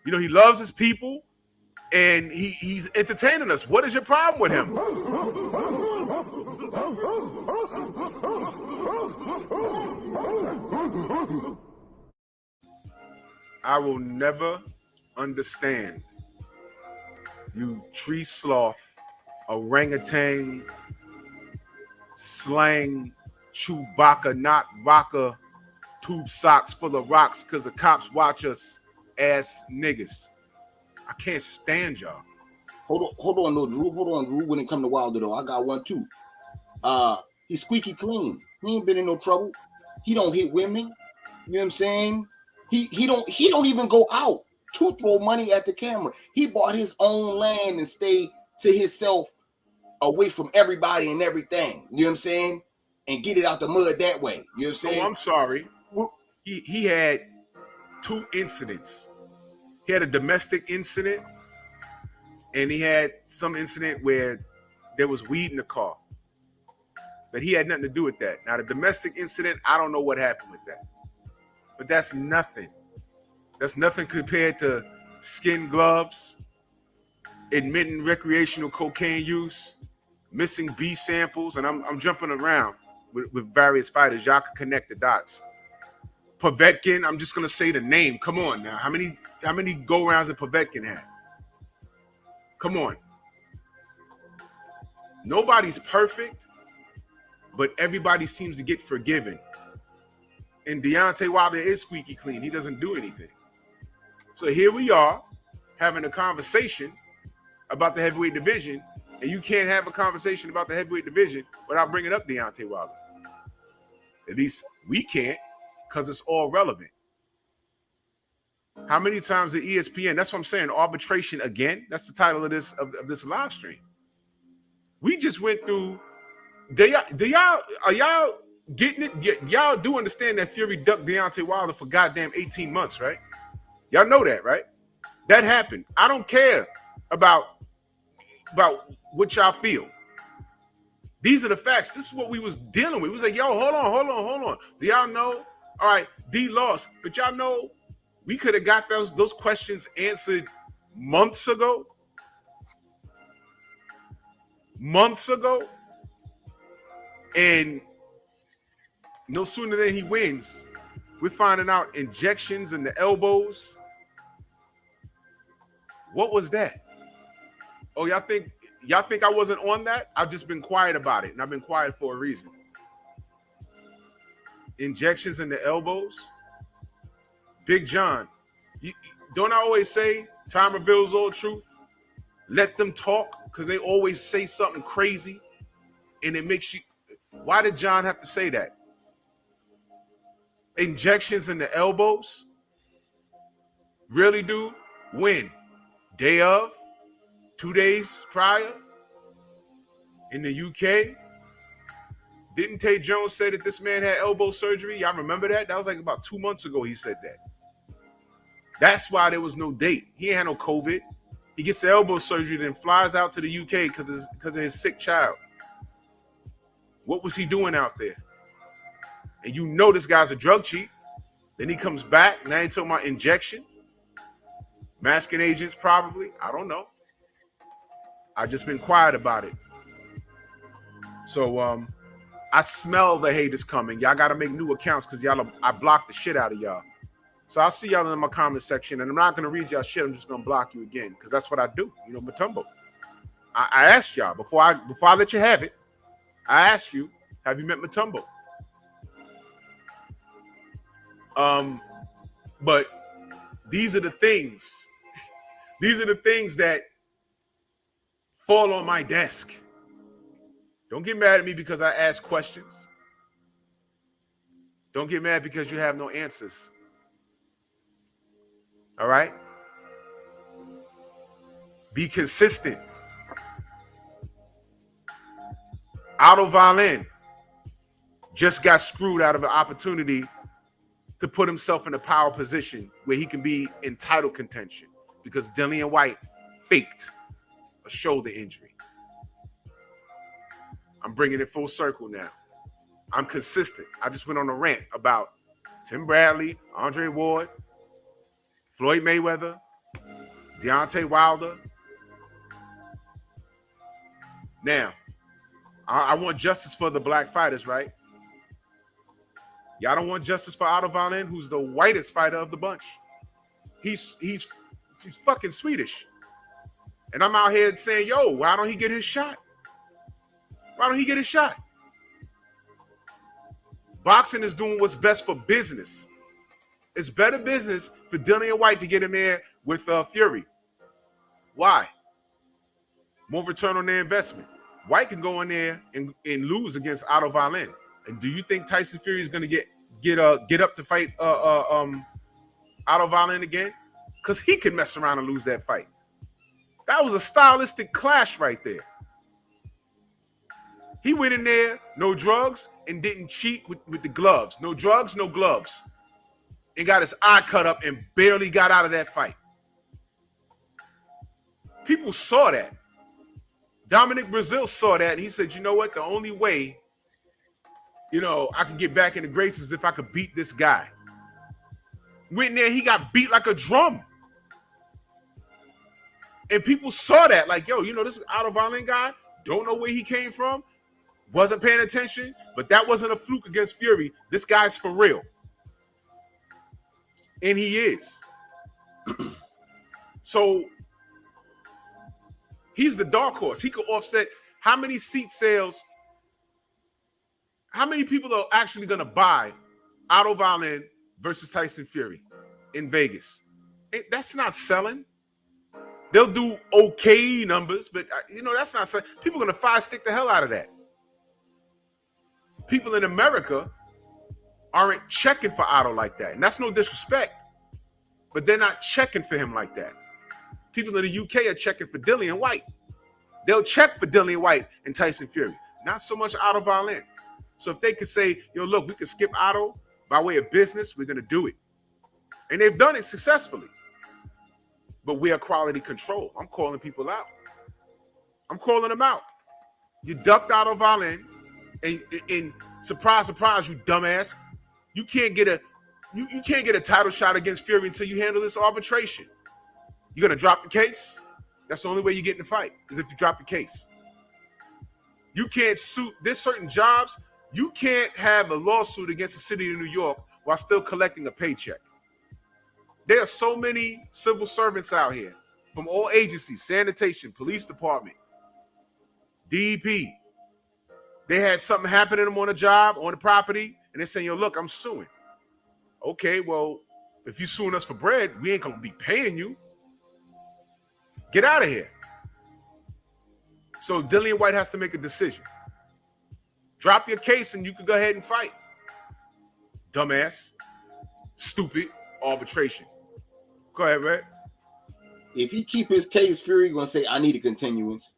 he loves his people, and he's entertaining us. What is your problem with him? I will never understand you tree sloth, orangutan, slang, Chewbacca, not rocker, tube socks full of rocks because the cops watch us ass niggas. I can't stand y'all. Hold on, no, Drew. Hold on, Drew. When it come to Wilder, though, I got one too. He's squeaky clean. He ain't been in no trouble. He don't hit women. You know what I'm saying? He don't even go out to throw money at the camera. He bought his own land and stayed to himself, away from everybody and everything. You know what I'm saying? And get it out the mud that way. You know what I'm saying? Oh, I'm sorry. He had 2 incidents. He had a domestic incident, and he had some incident where there was weed in the car. But he had nothing to do with that. Now, the domestic incident, I don't know what happened with that. But that's nothing. That's nothing compared to skin gloves, admitting recreational cocaine use, missing B samples, and I'm jumping around with various fighters. Y'all can connect the dots. Povetkin, I'm just gonna say the name. Come on now. How many go-rounds did Povetkin have? Come on. Nobody's perfect, but everybody seems to get forgiven. And Deontay Wilder is squeaky clean. He doesn't do anything. So here we are having a conversation about the heavyweight division, and you can't have a conversation about the heavyweight division without bringing up Deontay Wilder. At least we can't, because it's all relevant. How many times did ESPN, that's what I'm saying, arbitration again? That's the title of this live stream. We just went through, are y'all getting it? Y'all do understand that Fury ducked Deontay Wilder for goddamn 18 months, right? Y'all know that, right? That happened. I don't care about what y'all feel. These are the facts. This is what we was dealing with. We was like, yo, hold on. Do y'all know? All right, D lost. But y'all know we could have got those questions answered months ago. And no sooner than he wins, we're finding out injections in the elbows. What was that? Oh, y'all think I wasn't on that? I've just been quiet about it, and I've been quiet for a reason. Injections in the elbows. Big John, don't I always say time reveals all truth? Let them talk, because they always say something crazy, and it makes you. Why did John have to say that? Injections in the elbows? Really, dude? When? Day of? 2 days prior? In the UK? Didn't Tay Jones say that this man had elbow surgery? Y'all remember that? That was like about 2 months ago he said that. That's why there was no date. He ain't had no COVID. He gets the elbow surgery, then flies out to the UK because of his sick child. What was he doing out there? And you know this guy's a drug cheat. Then he comes back. Now he's talking about injections. Masking agents probably. I don't know. I've just been quiet about it. So I smell the haters coming. Y'all got to make new accounts because I blocked the shit out of y'all. So I'll see y'all in my comment section, and I'm not going to read y'all shit. I'm just going to block you again because that's what I do. You know, Matumbo. I asked y'all before I let you have it. I asked you, have you met Matumbo? But these are the things. These are the things that fall on my desk. Don't get mad at me because I ask questions. Don't get mad because you have no answers. All right? Be consistent. Otto Wallin just got screwed out of an opportunity to put himself in a power position where he can be in title contention because Dillian Whyte faked a shoulder injury. I'm bringing it full circle now. I'm consistent. I just went on a rant about Tim Bradley, Andre Ward, Floyd Mayweather, Deontay Wilder. Now, I want justice for the black fighters, right? Y'all don't want justice for Otto Wallin, who's the whitest fighter of the bunch. He's fucking Swedish. And I'm out here saying, yo, why don't he get his shot? Why don't he get his shot? Boxing is doing what's best for business. It's better business for Dillian Whyte to get in there with Fury. Why? More return on their investment. Whyte can go in there and lose against Otto Wallin. And do you think Tyson Fury is going to get up to fight Otto Wallin again? Because he can mess around and lose that fight. That was a stylistic clash right there. He went in there, no drugs, and didn't cheat with the gloves. No drugs, no gloves. And got his eye cut up and barely got out of that fight. People saw that. Dominic Brazil saw that, and he said, you know what? The only way, I can get back in the graces is if I could beat this guy. Went in there, he got beat like a drum. And people saw that, like, yo, this Otto Wallin guy, don't know where he came from, wasn't paying attention, but that wasn't a fluke against Fury. This guy's for real. And he is. So he's the dark horse. He could offset how many seat sales, how many people are actually going to buy Otto Wallin versus Tyson Fury in Vegas. That's not selling. They'll do okay numbers, but that's not selling. People are going to fire stick the hell out of that. People in America aren't checking for Otto like that. And that's no disrespect, but they're not checking for him like that. People in the UK are checking for Dillian Whyte. They'll check for Dillian Whyte and Tyson Fury, not so much Otto Wallin. So if they could say, yo, look, we can skip Otto by way of business, we're going to do it. And they've done it successfully. But we are quality control. I'm calling people out. I'm calling them out. You ducked Otto Wallin, and surprise, surprise, you dumbass. You can't get a title shot against Fury until you handle this arbitration. You're gonna drop the case? That's the only way you get in the fight, is if you drop the case. You can't sue. There's certain jobs, you can't have a lawsuit against the city of New York while still collecting a paycheck. There are so many civil servants out here from all agencies, sanitation, police department, DEP. They had something happen to them on a job, on the property, and they're saying, yo, look, I'm suing. Okay, well, if you're suing us for bread, we ain't going to be paying you. Get out of here. So Dillian Whyte has to make a decision. Drop your case and you can go ahead and fight. Dumbass. Stupid. Arbitration. Go ahead, Red. If he keep his case, Fury gonna say, I need a continuance.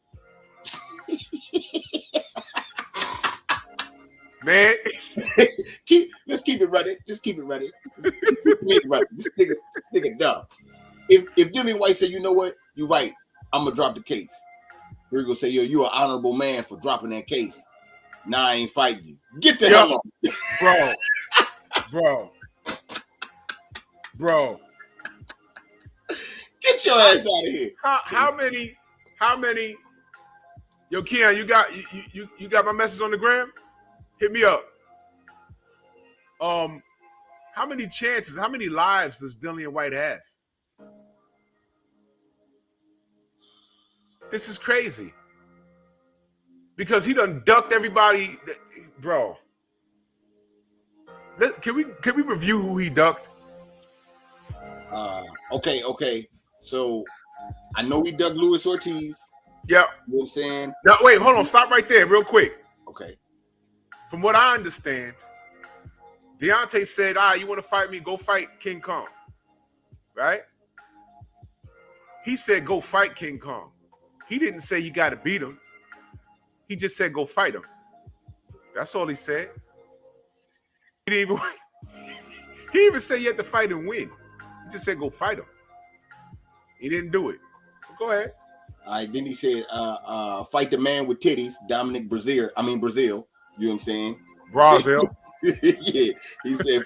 Man. Let's keep it running. Just keep it running. This nigga dumb. If Dillian Whyte say, you know what, you're right, I'm gonna drop the case. Fury gonna say, yo, you're an honorable man for dropping that case. Nah, I ain't fighting you. Get the hell on. Bro. Get your ass out of here. How many? Yo, Keon, you got my message on the gram? Hit me up. How many chances, how many lives does Dillian Whyte have? This is crazy. Because he done ducked everybody. Bro. Can we review who he ducked? Okay. So I know he ducked Luis Ortiz. Yeah. You know what I'm saying? Now wait, hold on, stop right there, real quick. Okay. From what I understand, Deontay said, you want to fight me? Go fight King Kong. Right? He said, go fight King Kong. He didn't say you got to beat him. He just said, go fight him. That's all he said. He didn't even say you had to fight and win. He just said, go fight him. He didn't do it. Go ahead. All right. Then he said, fight the man with titties, Dominic Brazil. You know what I'm saying? Brazil. Yeah. He said,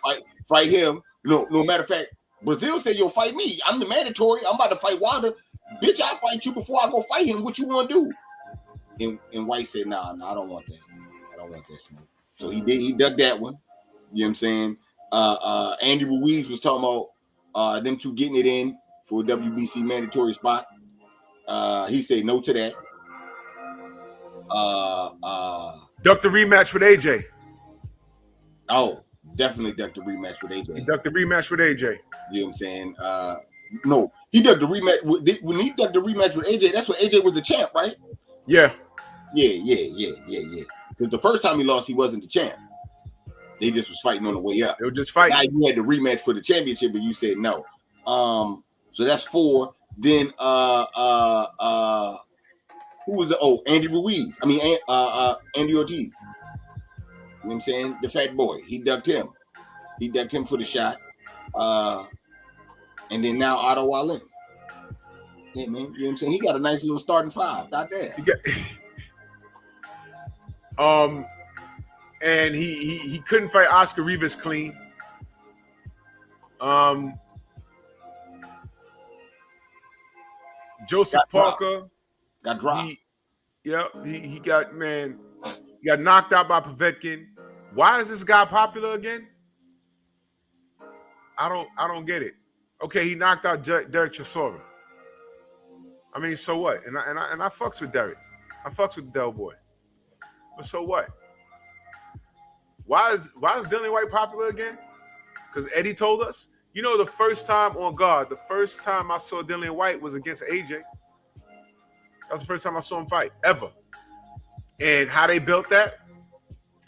fight him. No matter of fact, Brazil said, you'll fight me. I'm the mandatory. I'm about to fight Wilder. Bitch, I'll fight you before I go fight him. What you want to do? And White said, nah, I don't want that. I don't want that smoke. So he did. He ducked that one. You know what I'm saying? Andy Ruiz was talking about them two getting it in for a WBC mandatory spot. He said no to that. Duck the rematch with AJ. Oh, definitely ducked the rematch with AJ. He ducked the rematch with AJ. You know what I'm saying? No, he ducked the rematch. When he ducked the rematch with AJ, that's when AJ was the champ, right? Yeah. Yeah. Because the first time he lost, he wasn't the champ. They just was fighting on the way up. They were just fighting. Now you had the rematch for the championship, but you said no. So that's 4. Then who was the Andy Ruiz? I mean Andy Ortiz. You know what I'm saying? The fat boy. He ducked him. He ducked him for the shot. And then now Otto Wallin. Yeah, man. You know what I'm saying? He got a nice little starting 5 out there. And he couldn't fight Oscar Rivas clean. Joseph Parker got dropped. He got knocked out by Povetkin. Why is this guy popular again? I don't get it. Okay, he knocked out Derek Chisora. I mean, so what? And I fucks with Derek. I fucks with Del Boy. But so what? Why is Dillian Whyte popular again? Because Eddie told us. You know, the first time I saw Dillian Whyte was against AJ. That was the first time I saw him fight, ever. And how they built that,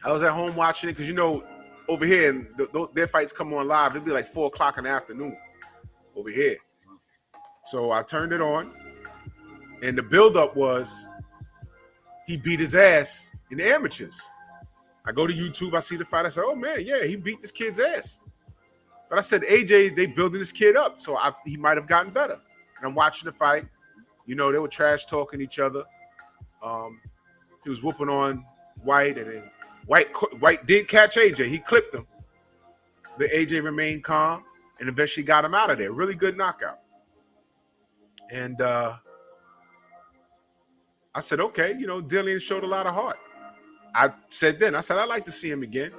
I was at home watching it because, you know, over here, and their fights come on live. It'd be like 4 o'clock in the afternoon over here. So I turned it on, and the buildup was he beat his ass in the amateurs. I go to YouTube, I see the fight. I said, oh, man, yeah, he beat this kid's ass. But I said, AJ, they building this kid up, so he might have gotten better. And I'm watching the fight. You know, they were trash talking each other. He was whooping on White, and then White did catch AJ. He clipped him. But AJ remained calm and eventually got him out of there. Really good knockout. And I said, okay, you know, Dillian showed a lot of heart. I said, I'd like to see him again.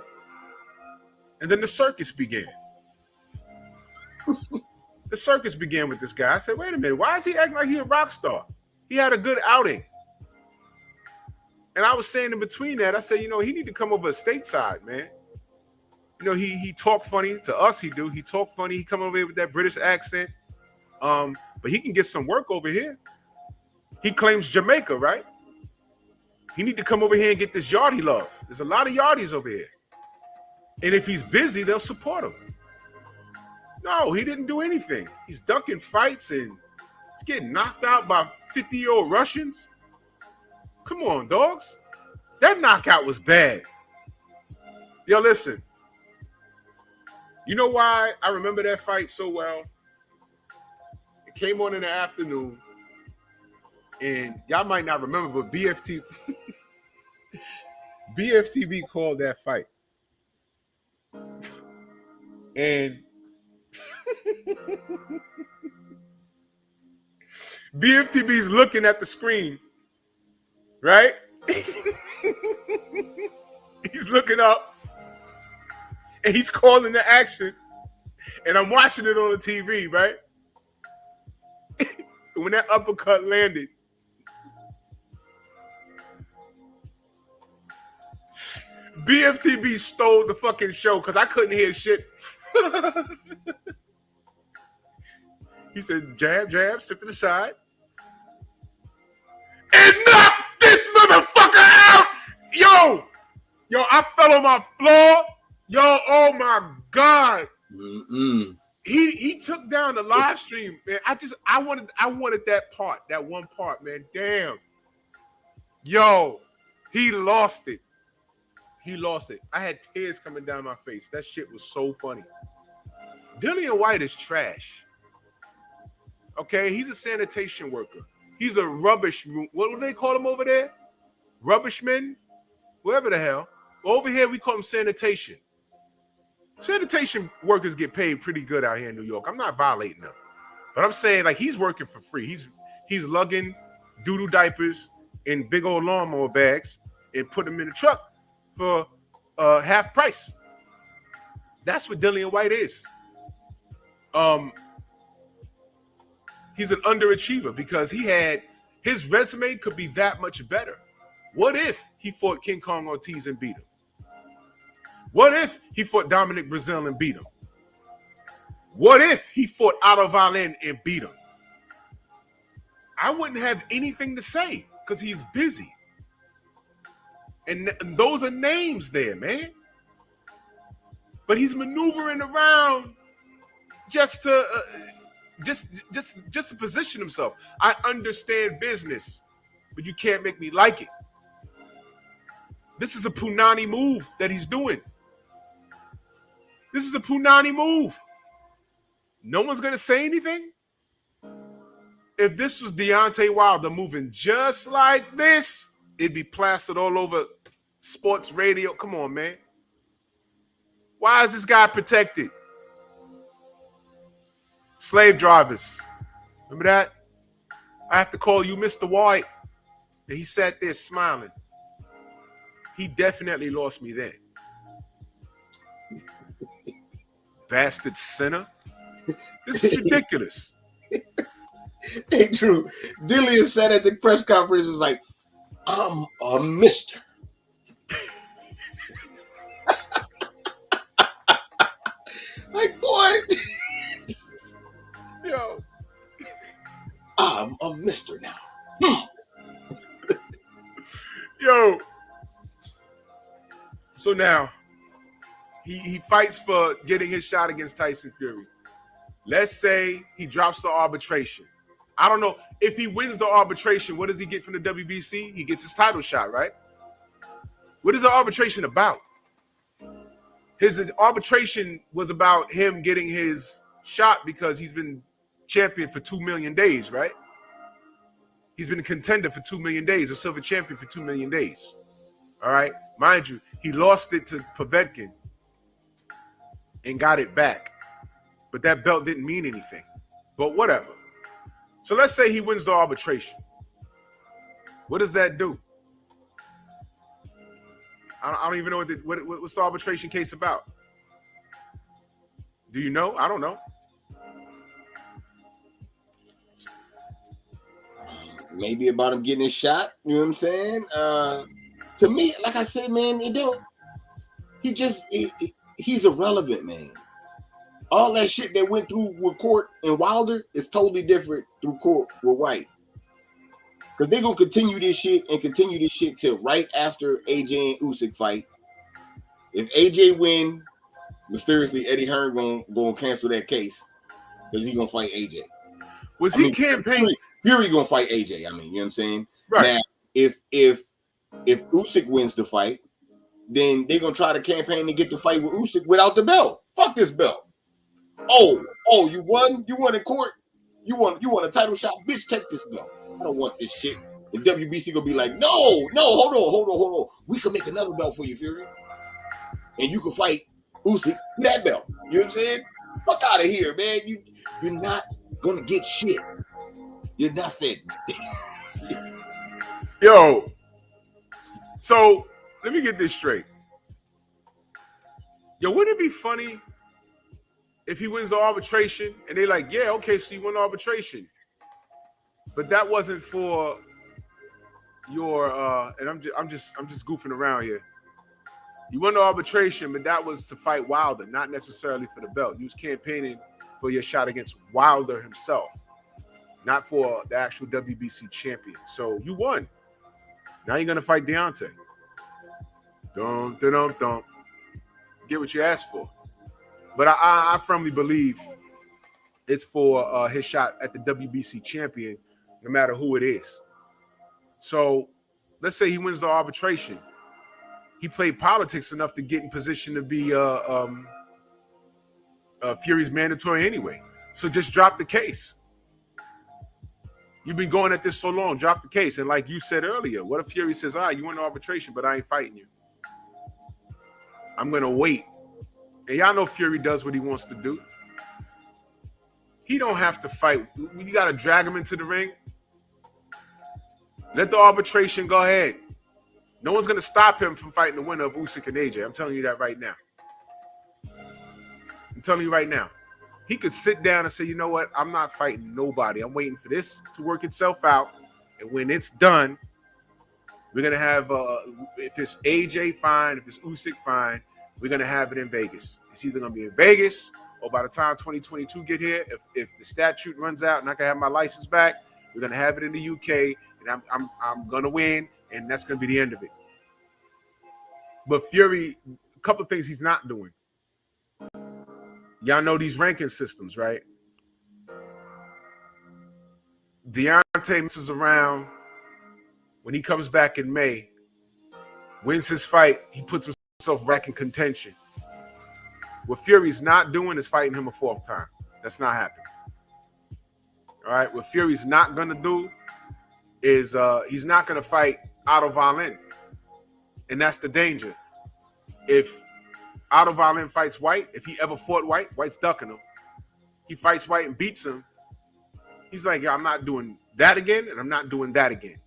And then the circus began. The circus began with this guy. I said, wait a minute, why is he acting like he's a rock star? He had a good outing. And I was saying in between that, I said, you know, he need to come over stateside, man. You know, he talk funny. To us, he do. He talk funny. He come over here with that British accent. But he can get some work over here. He claims Jamaica, right? He need to come over here and get this yardie love. There's a lot of yardies over here. And if he's busy, they'll support him. No, he didn't do anything. He's ducking fights and he's getting knocked out by 50-year-old Russians. Come on, dogs. That knockout was bad. Yo, listen. You know why I remember that fight so well? It came on in the afternoon. And y'all might not remember, but BFTV called that fight. And BFTV's looking at the screen, right? He's looking up and he's calling the action. And I'm watching it on the TV, right? When that uppercut landed, BFTB stole the fucking show because I couldn't hear shit. He said, jab, jab, step to the side. And knock this motherfucker out! Yo, I fell on my floor. Yo, oh my God. He took down the live stream, man. I wanted that part, that one part, man. Damn. Yo, he lost it. He lost it. I had tears coming down my face. That shit was so funny. Dillian Whyte is trash. Okay, he's a sanitation worker. He's a rubbish. What do they call him over there? Rubbishman? Whatever the hell. Over here, we call him sanitation. Sanitation workers get paid pretty good out here in New York. I'm not violating them. But I'm saying, like, he's working for free. He's lugging doo-doo diapers in big old lawnmower bags and put them in the truck for half price. That's what Dillian Whyte is. He's an underachiever because his resume could be that much better. What if he fought King Kong Ortiz and beat him? What if he fought Dominic Brazil and beat him? What if he fought Otto Wallin and beat him? I wouldn't have anything to say because he's busy. And those are names there, man. But he's maneuvering around just to position himself. I understand business, but you can't make me like it. This is a Punani move that he's doing. This is a Punani move. No one's going to say anything? If this was Deontay Wilder moving just like this, it'd be plastered all over sports radio. Come on, man. Why is this guy protected? Slave drivers. Remember that? I have to call you Mr. White. And he sat there smiling. He definitely lost me then. Bastard sinner. This is ridiculous. Hey, Drew. Dillian said at the press conference, was like, I'm a mister. Like, boy. Yo. I'm a mister now. Yo. So now, he fights for getting his shot against Tyson Fury. Let's say he drops the arbitration. I don't know. If he wins the arbitration, what does he get from the WBC? He gets his title shot, right? What is the arbitration about? His arbitration was about him getting his shot because he's been champion for 2 million days, right? He's been a contender for 2 million days, a silver champion for 2 million days. All right? Mind you, he lost it to Povetkin and got it back. But that belt didn't mean anything. But whatever. So let's say he wins the arbitration. What does that do? I don't even know what's the arbitration case about. Do you know? I don't know. Maybe about him getting his shot. You know what I'm saying? To me, like I said, man, he's irrelevant, man. All that shit that went through with Court and Wilder is totally different through Court with White. Because they're going to continue this shit till right after AJ and Usyk fight. If AJ win, mysteriously, Eddie Hearn going to cancel that case because he's going to fight AJ. He campaigned? Fury going to fight AJ, I mean, you know what I'm saying? Right. Now, if Usyk wins the fight, then they're going to try to campaign to get the fight with Usyk without the belt. Fuck this belt. Oh, you won? You won in court? You won a title shot? Bitch, take this belt. I don't want this shit. And WBC gonna be like, no, hold on. We can make another belt for you, Fury. And you can fight Usyk with that belt. You know what I'm saying? Fuck out of here, man. You're not gonna get shit. You're nothing. Yo. So let me get this straight. Yo, wouldn't it be funny if he wins the arbitration and they're like, yeah, okay, so you won arbitration. But that wasn't for your and I'm just goofing around here. You won the arbitration, but that was to fight Wilder, not necessarily for the belt. You was campaigning for your shot against Wilder himself, not for the actual WBC champion. So you won. Now you're gonna fight Deontay. Don't get what you asked for. But I firmly believe it's for his shot at the WBC champion, no matter who it is. So let's say he wins the arbitration. He played politics enough to get in position to be Fury's mandatory anyway. So just drop the case. You've been going at this so long, drop the case. And like you said earlier, what if Fury says, all right, you won the arbitration, but I ain't fighting you. I'm going to wait. And y'all know Fury does what he wants to do. He don't have to fight. You got to drag him into the ring. Let the arbitration go ahead. No one's going to stop him from fighting the winner of Usyk and AJ. I'm telling you that right now. I'm telling you right now. He could sit down and say, you know what? I'm not fighting nobody. I'm waiting for this to work itself out. And when it's done, we're going to have, if it's AJ, fine. If it's Usyk, fine. We're going to have it in Vegas. It's either going to be in Vegas or by the time 2022 get here, if the statute runs out and I can have my license back, we're going to have it in the UK. And I'm going to win. And that's going to be the end of it. But Fury, a couple of things he's not doing. Y'all know these ranking systems, right? Deontay messes around. When he comes back in May, wins his fight, he puts himself back in contention. What Fury's not doing is fighting him a fourth time. That's not happening. All right? What Fury's not going to do is he's not going to fight Otto Wallin. And that's the danger. If Otto Wallin fights Whyte, if he ever fought Whyte, White's ducking him. He fights Whyte and beats him. He's like, yeah, I'm not doing that again, and I'm not doing that again.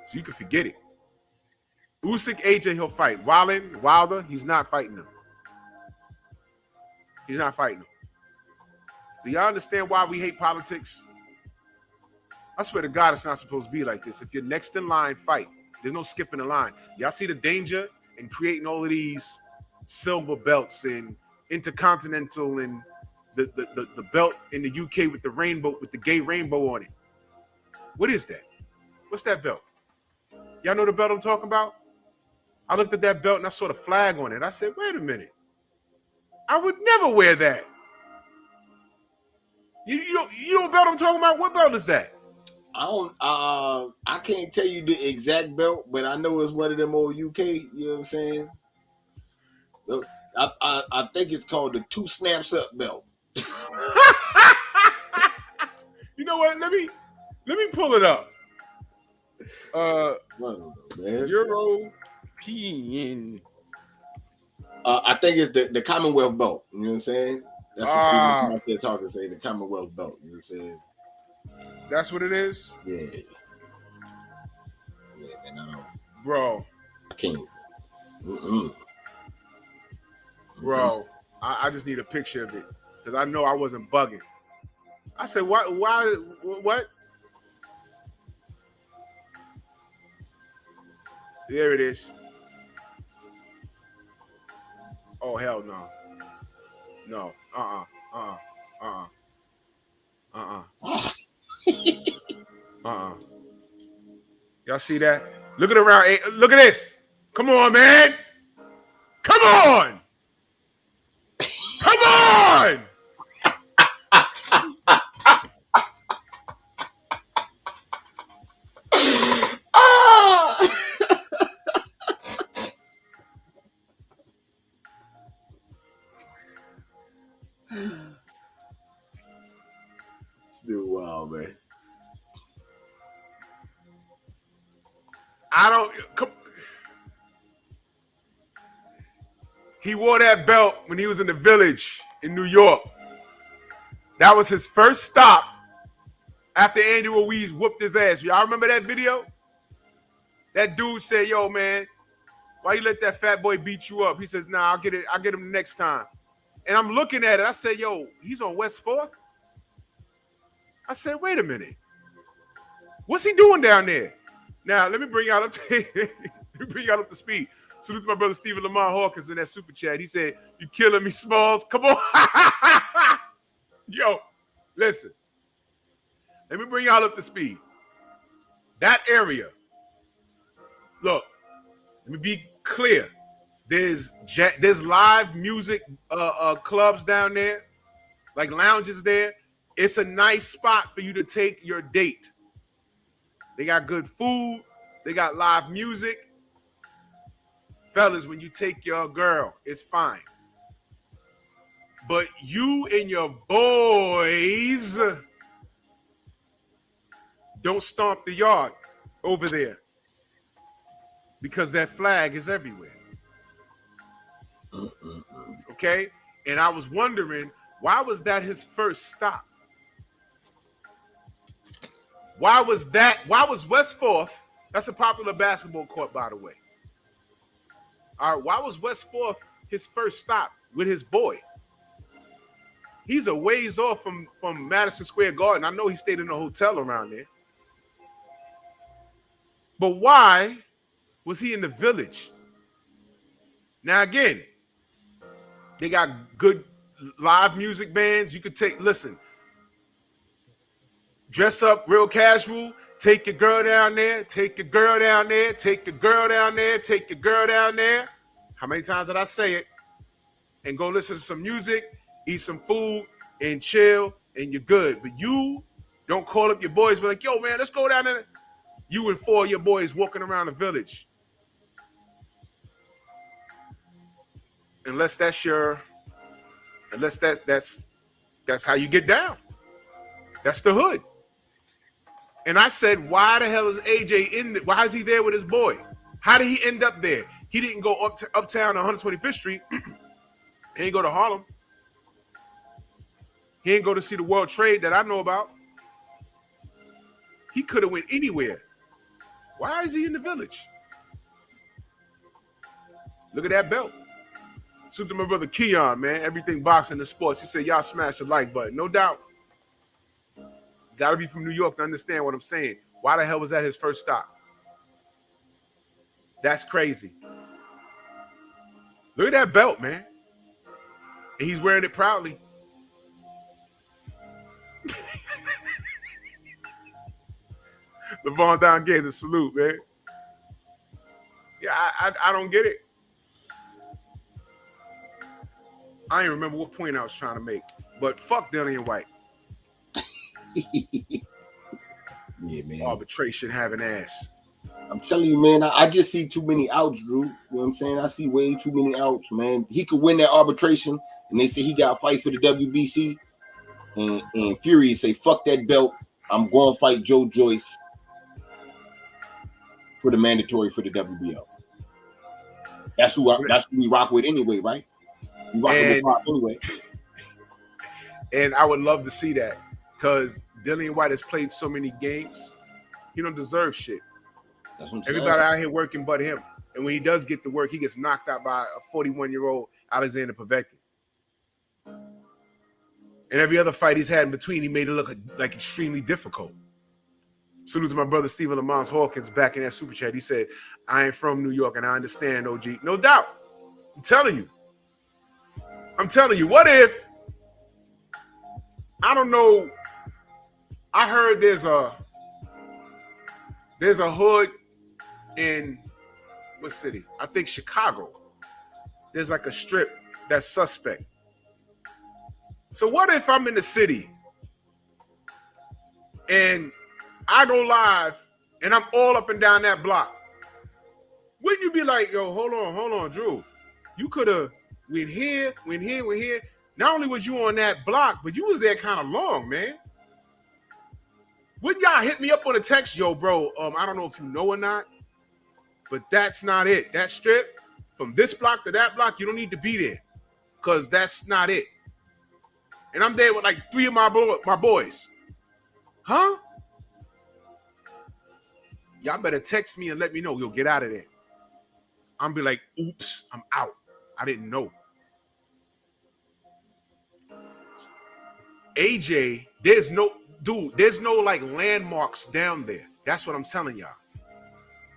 So you can forget it. Usyk, AJ, he'll fight. Wilder, he's not fighting him. He's not fighting him. Do y'all understand why we hate politics? I swear to God, it's not supposed to be like this. If you're next in line, fight. There's no skipping the line. Y'all see the danger in creating all of these silver belts and intercontinental and the belt in the UK with the rainbow, with the gay rainbow on it. What is that? What's that belt? Y'all know the belt I'm talking about? I looked at that belt and I saw the flag on it. I said, wait a minute. I would never wear that. You know what belt I'm talking about? What belt is that? I can't tell you the exact belt, but I know it's one of them old UK, you know what I'm saying? I think it's called the 2 snaps up belt. You know what? Let me pull it up. Man. European. I think it's the Commonwealth belt. You know what I'm saying? That's what Stephen talking say. The Commonwealth belt. You know what I'm saying? That's what it is. Yeah. And bro, I can't. Bro, I just need a picture of it because I know I wasn't bugging. I said, what? There it is. Oh, hell no. No. Y'all see that? Look at around. Look at this. Come on, man. Come on. Come on. Still wild, man. He wore that belt when he was in the Village in New York. That was his first stop after Andy Ruiz whooped his ass. Y'all remember that video? That dude said, yo, man, why you let that fat boy beat you up? He said, nah, I'll get him next time. And I'm looking at it. I said, yo, he's on West 4th? I said, wait a minute. What's he doing down there? Now, let me bring y'all up to speed. Salute to my brother Stephen Lamar Hawkins in that super chat. He said, "You killing me, Smalls? Come on." Yo, listen. Let me bring y'all up to speed. That area. Look, let me be clear. There's live music clubs down there, like lounges there. It's a nice spot for you to take your date. They got good food. They got live music. Fellas, when you take your girl, it's fine. But you and your boys don't stomp the yard over there because that flag is everywhere. Okay? And I was wondering, why was that his first stop? Why was West 4th? That's a popular basketball court, by the way. All right, why was West 4th his first stop with his boy? He's a ways off from Madison Square Garden. I know he stayed in a hotel around there. But why was he in the Village? Now, again, they got good live music bands. You could listen, dress up real casual, take your girl down there, take your girl down there, take your girl down there, take your girl down there. How many times did I say it? And go listen to some music, eat some food, and chill, and you're good. But you don't call up your boys, be like, yo, man, let's go down there. You and 4 of your boys walking around the Village. Unless that's how you get down. That's the hood. And I said, why the hell is AJ why is he there with his boy? How did he end up there? He didn't go uptown on 125th Street. He didn't go to Harlem. He didn't go to see the World Trade that I know about. He could have went anywhere. Why is he in the Village? Look at that belt. Salute to my brother Keon, man. Everything boxing and sports. He said, y'all smash the like button. No doubt. Got to be from New York to understand what I'm saying. Why the hell was that his first stop? That's crazy. Look at that belt, man. And he's wearing it proudly. LeVon Down gave the salute, man. Yeah, I don't get it. I ain't remember what point I was trying to make. But fuck Dillian Whyte. Yeah, man. Arbitration having ass. I'm telling you, man, I just see too many outs, Drew. You know what I'm saying? I see way too many outs, man. He could win that arbitration, and they say he got to fight for the WBC. And Fury say, fuck that belt. I'm going to fight Joe Joyce for the mandatory for the WBO. That's who we rock with anyway, right? We rock with Pop anyway. And I would love to see that because Dillian Whyte has played so many games. He don't deserve shit. That's what I'm Everybody saying. out here working but him. And when he does get the work, he gets knocked out by a 41-year-old Alexander Povetkin. And every other fight he's had in between, he made it look like extremely difficult. Salute to my brother Stephen Lamont Hawkins back in that super chat. He said, I ain't from New York and I understand, OG. No doubt. I'm telling you. What if, I don't know, I heard there's a hood in what city? I think Chicago. There's like a strip that's suspect. So what if I'm in the city and I go live and I'm all up and down that block? Wouldn't you be like, yo, hold on, Drew. You could have went here. Not only was you on that block, but you was there kind of long, man. Wouldn't y'all hit me up on a text? Yo, bro, I don't know if you know or not, but that's not it. That strip, from this block to that block, you don't need to be there because that's not it. And I'm there with like 3 of my boys. Huh? Y'all better text me and let me know. You'll get out of there. I'm be like, oops, I'm out. I didn't know. AJ, there's no like landmarks down there. That's what I'm telling y'all.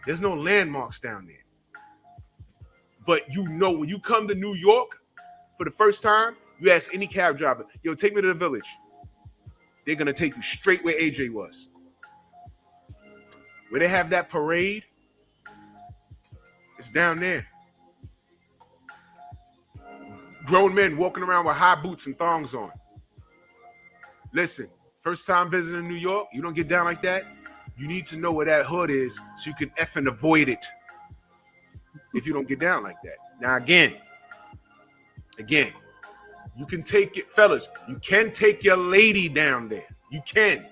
There's no landmarks down there. But you know, when you come to New York for the first time, you ask any cab driver, yo, take me to the Village. They're going to take you straight where AJ was. Where they have that parade, it's down there. Grown men walking around with high boots and thongs on. Listen, first time visiting New York, you don't get down like that. You need to know where that hood is so you can effing avoid it if you don't get down like that. Now, again, you can take it, fellas, you can take your lady down there. You can.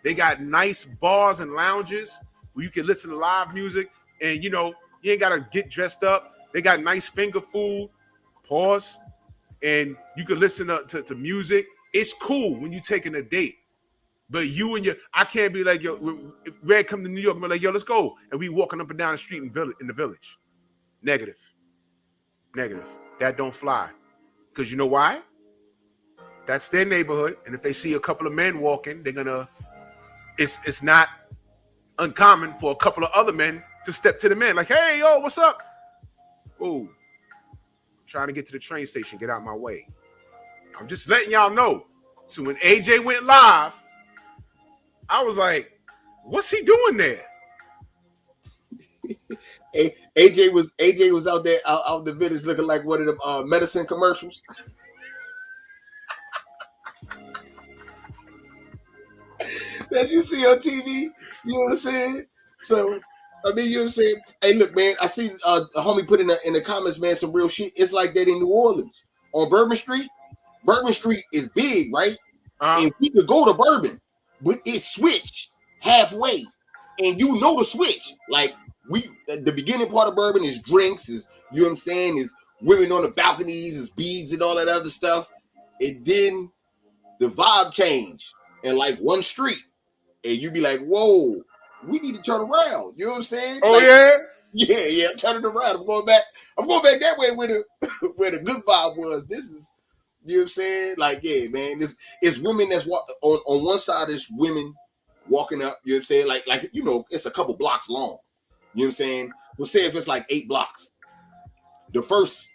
They got nice bars and lounges where you can listen to live music and, you know, you ain't got to get dressed up. They got nice finger food, pause, and you can listen to music. It's cool when you're taking a date. But you and I can't be like, yo, Red come to New York and be like, yo, let's go. And we walking up and down the street in the village. Negative. That don't fly. Because you know why? That's their neighborhood. And if they see a couple of men walking, they're going to, it's not uncommon for a couple of other men to step to the men. Like, hey, yo, what's up? Oh, I'm trying to get to the train station. Get out my way. I'm just letting y'all know. So when AJ went live, I was like, what's he doing there? AJ was out there out in the village looking like one of them medicine commercials. That you see on TV, you know what I'm saying? So, I mean, you know what I'm saying? Hey, look, man, I see a homie put in the comments, man, some real shit. It's like that in New Orleans. On Bourbon Street. Bourbon Street is big, right? And we could go to Bourbon, but it switched halfway. And you know the switch. Like, the beginning part of Bourbon is drinks, is, you know what I'm saying, is women on the balconies, is beads and all that other stuff. And then the vibe changed. And like one street. And you be like, whoa, we need to turn around. You know what I'm saying? Oh, like, yeah? Yeah, I'm turning around. I'm going back that way where the good vibe was. This is, you know what I'm saying? Like, yeah, man. It's women that's on one side, it's women walking up, you know what I'm saying? Like, you know, it's a couple blocks long. You know what I'm saying? We'll say if it's like 8 blocks. The first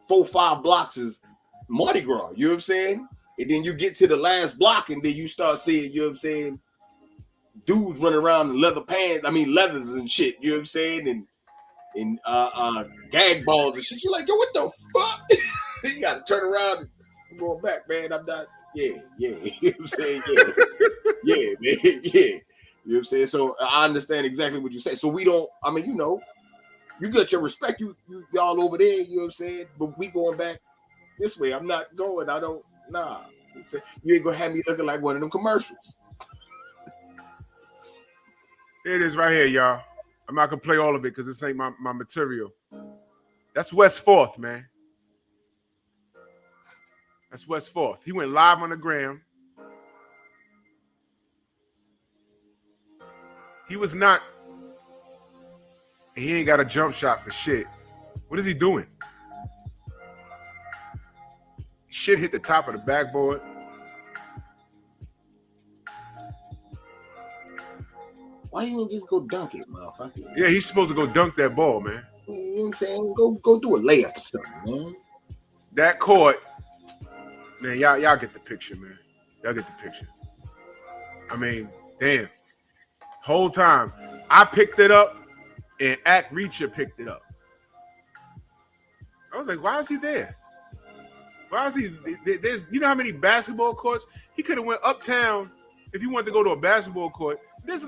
4-5 blocks is Mardi Gras, you know what I'm saying? And then you get to the last block and then you start seeing, you know what I'm saying, dudes running around in leathers and shit, you know what I'm saying? And gag balls and shit. You're like, yo, what the fuck? You gotta turn around and I'm going back, man. I'm not, yeah. You know what I'm saying? Yeah, man, yeah. You know what I'm saying? So I understand exactly what you say. So we don't, I mean, you know, you got your respect, y'all over there, you know what I'm saying? But we going back this way. I'm not going, nah. You ain't gonna have me looking like one of them commercials. It is right here, y'all. I'm not gonna play all of it because this ain't my material. That's West 4th, man. That's West 4th. He went live on the gram. He was not. He ain't got a jump shot for shit. What is he doing? Shit hit the top of the backboard. Why you ain't just go dunk it, motherfucker? Yeah, he's supposed to go dunk that ball, man. You know what I'm saying? Go do a layup or something, man. That court, man, y'all get the picture, man. Y'all get the picture. I mean, damn. Whole time, I picked it up and Act Reacher picked it up. I was like, why is he there? Why is he? There's, you know how many basketball courts? He could have went uptown if he wanted to go to a basketball court. There's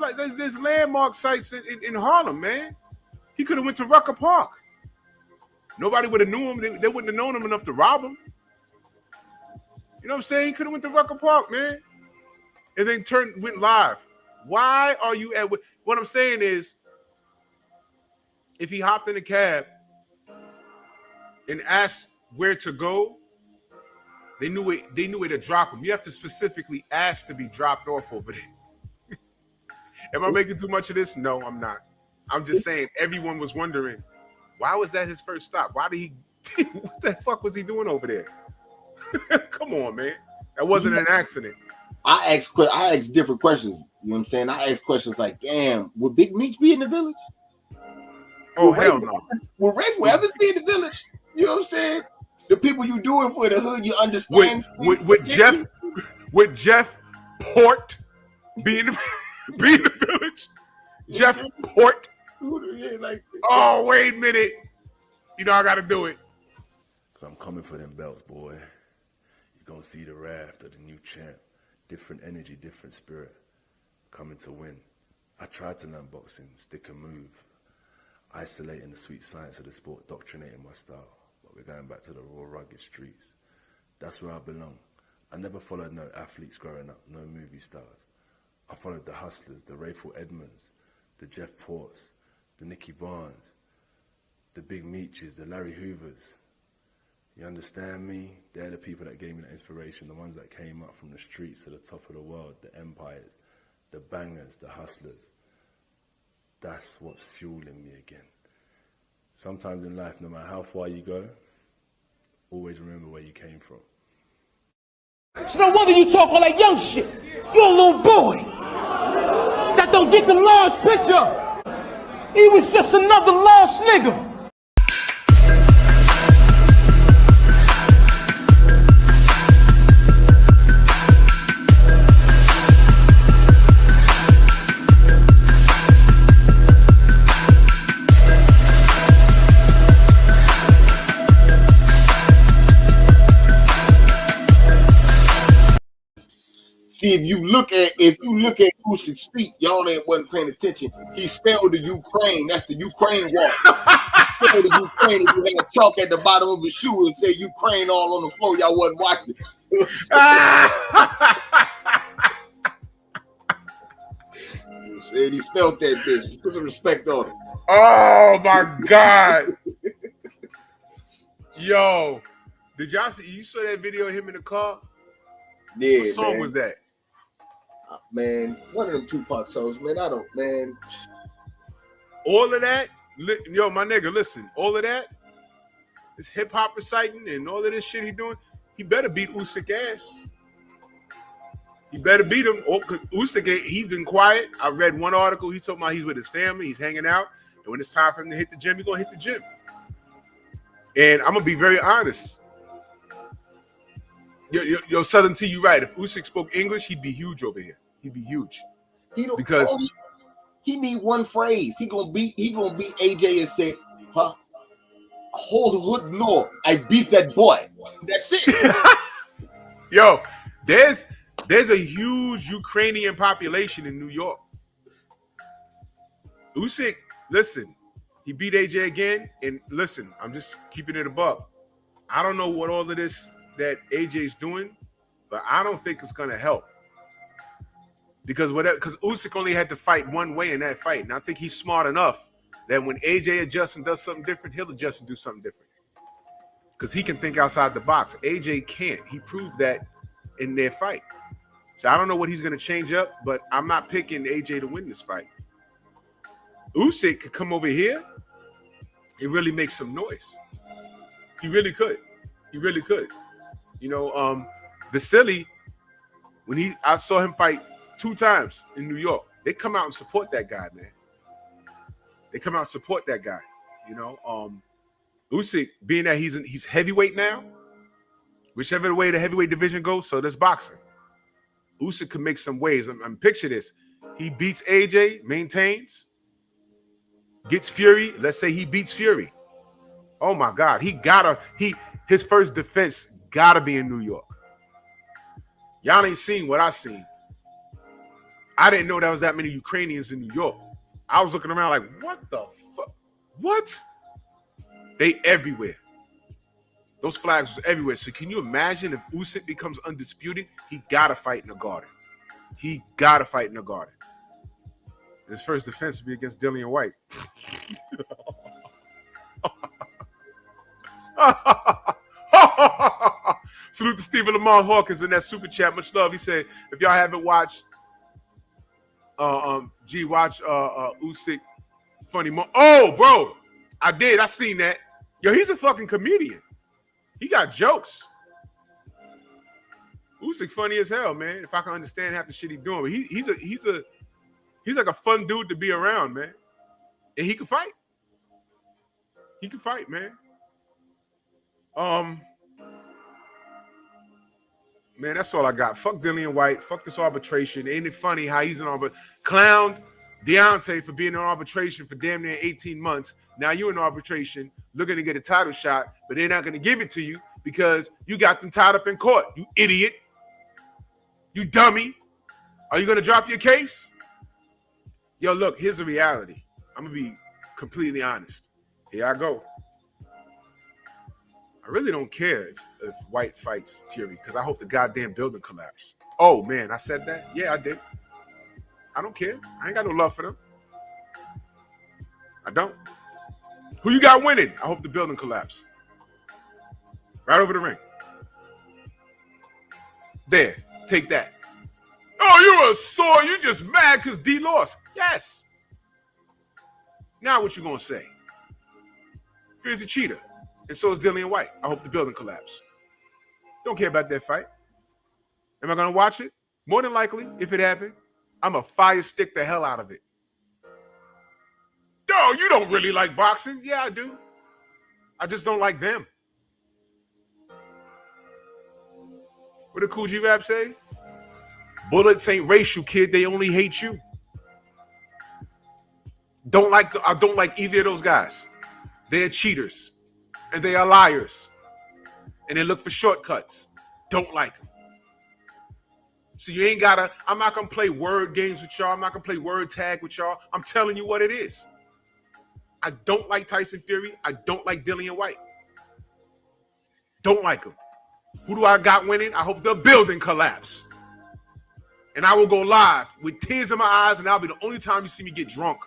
landmark sites in Harlem, man. He could have went to Rucker Park. Nobody would have knew him. They wouldn't have known him enough to rob him. You know what I'm saying? He could have went to Rucker Park, man. And then went live. Why are you at? What I'm saying is, if he hopped in a cab and asked where to go, they knew it to drop him. You have to specifically ask to be dropped off over there. Am I making too much of this? No, I'm not. I'm just saying everyone was wondering, why was that his first stop? Why did he? What the fuck was he doing over there? Come on, man. That wasn't an accident. I ask different questions. You know what I'm saying? I ask questions like, damn, would Big Meech be in the village? Oh, hell no. Will Ray forever be in the village? You know what I'm saying? The people you do it for, the hood, you understand. With Jeff Port being the village. Jeff Port. Oh, wait a minute. You know I got to do it. Because I'm coming for them belts, boy. You're going to see the raft of the new champ. Different energy, different spirit. Coming to win. I tried to learn boxing, stick and move. Isolating the sweet science of the sport, doctrinating my style. But we're going back to the raw, rugged streets. That's where I belong. I never followed no athletes growing up, no movie stars. I followed the hustlers, the Rayful Edmonds, the Jeff Ports, the Nicky Barnes, the Big Meaches, the Larry Hoovers. You understand me? They're the people that gave me the inspiration, the ones that came up from the streets to the top of the world, the empires, the bangers, the hustlers. That's what's fueling me again. Sometimes in life, no matter how far you go, always remember where you came from. So no wonder you talk all that young shit. You're a little boy that don't get the large picture. He was just another lost nigga. See, if you look at Usyk's feet, y'all wasn't paying attention. He spelled the Ukraine. That's the Ukraine walk. He spelled the Ukraine. If you had chalk at the bottom of his shoe and said Ukraine all on the floor, y'all wasn't watching. Said he spelled that bitch. Put some respect on it. Oh my God. Yo, did y'all see? You saw that video of him in the car? Yeah. What song man. was that? Man, one of them Tupac songs, man. All of that? Yo, my nigga, listen. All of that? This hip hop reciting and all of this shit he doing, he better beat Usyk ass. He better beat him. Oh, Usyk, he's been quiet. I read one article. He told me he's with his family. He's hanging out. And when it's time for him to hit the gym, he's going to hit the gym. And I'm going to be very honest. Yo, Southern T, you right. If Usyk spoke English, he'd be huge over here. He'd be huge. Because he need one phrase. He gonna beat AJ and say, huh? Hold the hood no. I beat that boy. That's it. Yo, there's a huge Ukrainian population in New York. Usyk, listen, he beat AJ again. And listen, I'm just keeping it above. I don't know what all of this that AJ's doing, but I don't think it's gonna help. Because Usyk only had to fight one way in that fight. And I think he's smart enough that when AJ adjusts and does something different, he'll adjust and do something different. Because he can think outside the box. AJ can't. He proved that in their fight. So I don't know what he's gonna change up, but I'm not picking AJ to win this fight. Usyk could come over here and really make some noise. He really could. He really could. You know, Vasily, when I saw him fight 2 times in New York, they come out and support that guy, man. They come out and support that guy. You know, Usyk, being that he's heavyweight now, whichever way the heavyweight division goes, so that's boxing. Usyk can make some waves. I'm picture this. He beats AJ, maintains, gets Fury. Let's say he beats Fury. Oh my God, his first defense gotta be in New York. Y'all ain't seen what I seen. I didn't know there was that many Ukrainians in New York. I was looking around like, what the fuck? What? They everywhere. Those flags was everywhere. So can you imagine if Usyk becomes undisputed? He gotta fight in the Garden. He gotta fight in the Garden. His first defense would be against Dillian Whyte. Salute to Stephen Lamar Hawkins in that super chat. Much love. He said, if y'all haven't watched, watch Usyk funny mo. Oh, bro, I did. I seen that. Yo, he's a fucking comedian. He got jokes. Usyk funny as hell, man. If I can understand half the shit he's doing, but he's like a fun dude to be around, man. And he can fight. He can fight, man. Man, that's all I got. Fuck Dillian Whyte. Fuck this arbitration. Ain't it funny how he's in arbitration? Clowned Deontay for being in arbitration for damn near 18 months. Now you're in arbitration looking to get a title shot, but they're not going to give it to you because you got them tied up in court. You idiot. You dummy. Are you going to drop your case? Yo, look, here's the reality. I'm going to be completely honest. Here I go. I really don't care if Whyte fights Fury because I hope the goddamn building collapse. Oh, man, I said that? Yeah, I did. I don't care. I ain't got no love for them. I don't. Who you got winning? I hope the building collapse. Right over the ring. There. Take that. Oh, you're a sore. You just mad because D lost. Yes. Now what you going to say? Fury's a cheater. And so is Dillian Whyte. I hope the building collapse. Don't care about that fight. Am I going to watch it? More than likely, if it happened, I'm going to fire stick the hell out of it. Oh, you don't really like boxing? Yeah, I do. I just don't like them. What did Cool G Rap say? Bullets ain't racial, kid. They only hate you. I don't like either of those guys. They're cheaters. And they are liars. And they look for shortcuts. Don't like them. So you ain't gotta, I'm not gonna play word games with y'all. I'm not gonna play word tag with y'all. I'm telling you what it is. I don't like Tyson Fury. I don't like Dillian Whyte. Don't like him. Who do I got winning? I hope the building collapse. And I will go live with tears in my eyes, and that'll be the only time you see me get drunk.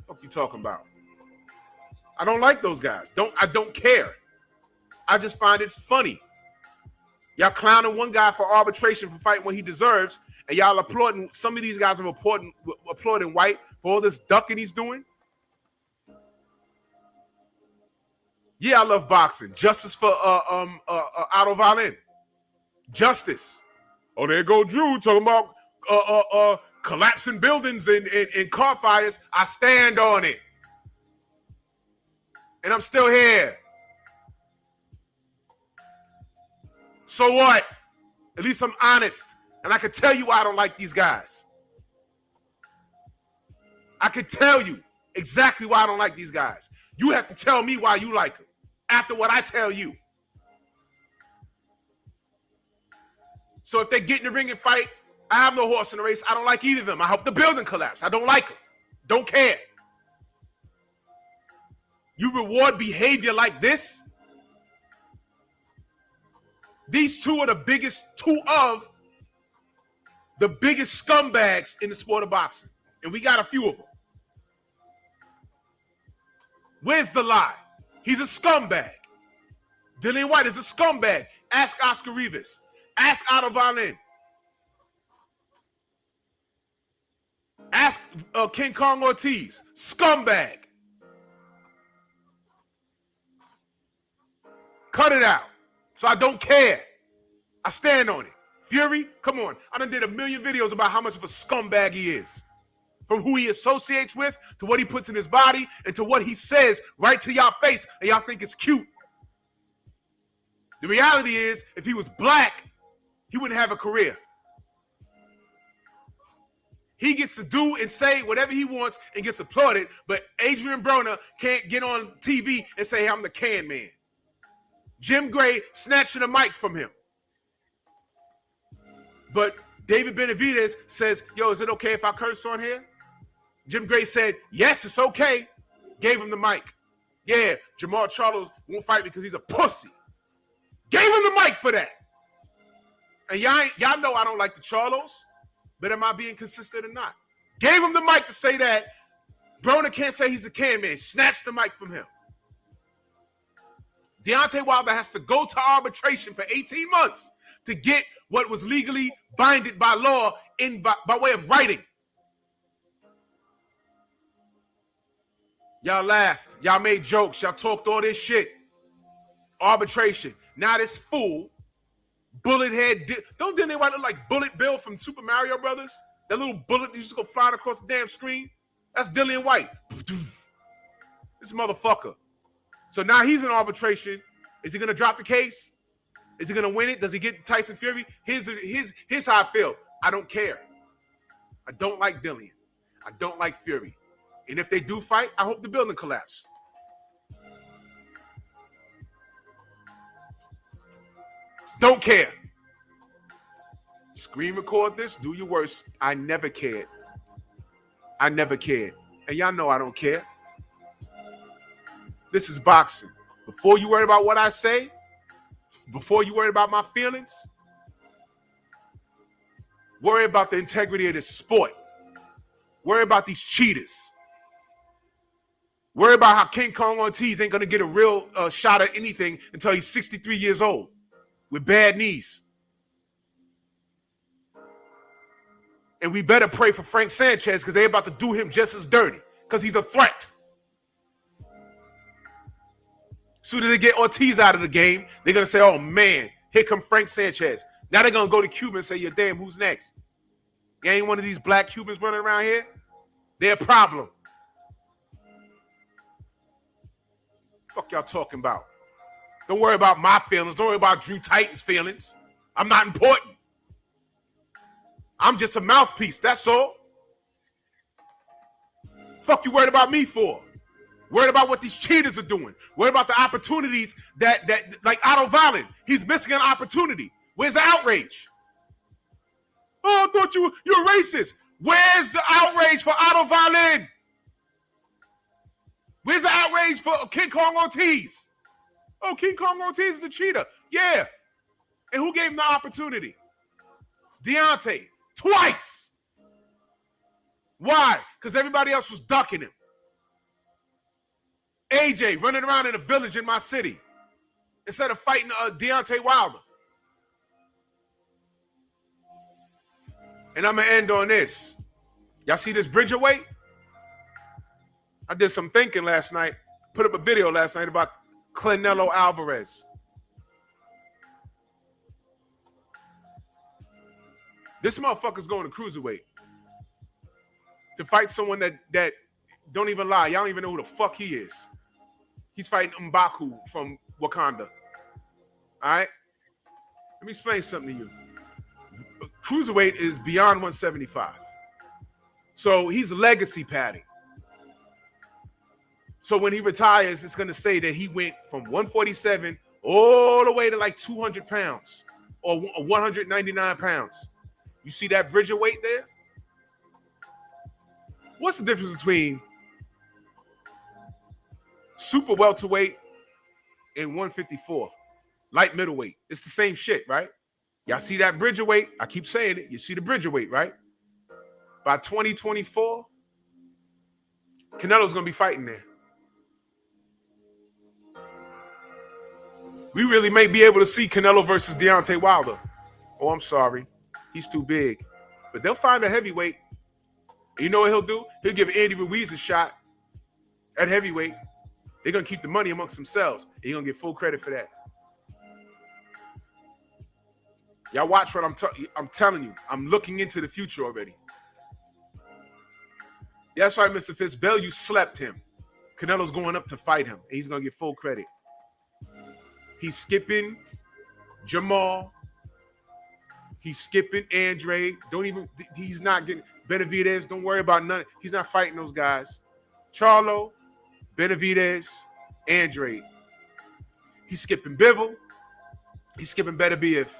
What you talking about? I don't like those guys. I don't care. I just find it's funny. Y'all clowning one guy for arbitration for fighting what he deserves, and y'all applauding some of these guys are applauding Whyte for all this ducking he's doing. Yeah, I love boxing. Justice for Otto Wallin. Justice. Oh, there go Drew talking about collapsing buildings and car fires. I stand on it. And I'm still here. So what? At least I'm honest. And I can tell you why I don't like these guys. I can tell you exactly why I don't like these guys. You have to tell me why you like them after what I tell you. So if they get in the ring and fight, I have no horse in the race. I don't like either of them. I hope the building collapse. I don't like them. Don't care. You reward behavior like this? These two are the biggest scumbags in the sport of boxing. And we got a few of them. Where's the lie? He's a scumbag. Dillian Whyte is a scumbag. Ask Oscar Rivas. Ask Otto Wallin. Ask King Kong Ortiz. Scumbag. Cut it out. So I don't care. I stand on it. Fury, come on. I done did a million videos about how much of a scumbag he is. From who he associates with, to what he puts in his body, and to what he says right to y'all face, and y'all think it's cute. The reality is, if he was black, he wouldn't have a career. He gets to do and say whatever he wants and gets applauded, but Adrian Broner can't get on TV and say, hey, I'm the can man. Jim Gray snatching the mic from him. But David Benavidez says, yo, is it okay if I curse on here? Jim Gray said, yes, it's okay. Gave him the mic. Yeah, Jamal Charlo won't fight because he's a pussy. Gave him the mic for that. And y'all know I don't like the Charlos, but am I being consistent or not? Gave him the mic to say that. Broner can't say he's a can man. Snatched the mic from him. Deontay Wilder has to go to arbitration for 18 months to get what was legally binded by law by way of writing. Y'all laughed. Y'all made jokes. Y'all talked all this shit. Arbitration. Now this fool, bullet head. Don't Dillian Whyte look like Bullet Bill from Super Mario Brothers? That little bullet that used to go flying across the damn screen? That's Dillian Whyte. This motherfucker. So now he's in arbitration. Is he going to drop the case? Is he going to win it? Does he get Tyson Fury? Here's how I feel. I don't care. I don't like Dillian. I don't like Fury. And if they do fight, I hope the building collapses. Don't care. Screen record this. Do your worst. I never cared. I never cared. And y'all know I don't care. This is boxing. Before you worry about what I say, before you worry about my feelings, worry about the integrity of this sport. Worry about these cheaters. Worry about how King Kong Ortiz ain't going to get a real shot at anything until he's 63 years old with bad knees. And we better pray for Frank Sanchez because they're about to do him just as dirty because he's a threat. Soon as they get Ortiz out of the game, they're going to say, oh, man, here come Frank Sanchez. Now they're going to go to Cuba and say, yeah, damn, who's next? You ain't one of these black Cubans running around here? They're a problem. Fuck y'all talking about? Don't worry about my feelings. Don't worry about Drew Titan's feelings. I'm not important. I'm just a mouthpiece, that's all. Fuck you worried about me for? Worried about what these cheaters are doing. Worried about the opportunities that like Otto Wallin. He's missing an opportunity. Where's the outrage? Oh, I thought you're racist. Where's the outrage for Otto Wallin? Where's the outrage for King Kong Ortiz? Oh, King Kong Ortiz is a cheater. Yeah. And who gave him the opportunity? Deontay. Twice. Why? Because everybody else was ducking him. AJ running around in a village in my city instead of fighting Deontay Wilder. And I'm going to end on this. Y'all see this Bridgerweight? I did some thinking last night. Put up a video last night about Canelo Alvarez. This motherfucker's going to cruiserweight to fight someone that don't even lie. Y'all don't even know who the fuck he is. He's fighting M'Baku from Wakanda. All right? Let me explain something to you. Cruiserweight is beyond 175. So he's legacy padding. So when he retires, it's going to say that he went from 147 all the way to like 200 pounds or 199 pounds. You see that Bridger weight there? What's the difference between super welterweight and 154? Light middleweight. It's the same shit, right? Y'all see that Bridger weight? I keep saying it. You see the Bridger weight, right? By 2024, Canelo's going to be fighting there. We really may be able to see Canelo versus Deontay Wilder. Oh, I'm sorry. He's too big. But they'll find a heavyweight. You know what he'll do? He'll give Andy Ruiz a shot at heavyweight. They're going to keep the money amongst themselves. He's going to get full credit for that. Y'all watch what I'm telling you. I'm looking into the future already. That's right, Mr. Fitzbell. You slept him. Canelo's going up to fight him. And he's going to get full credit. He's skipping Jamal. He's skipping Andre. He's not getting Benavidez. Don't worry about none. He's not fighting those guys. Charlo, Benavidez, Andre. He's skipping Bivol. He's skipping Beterbiev.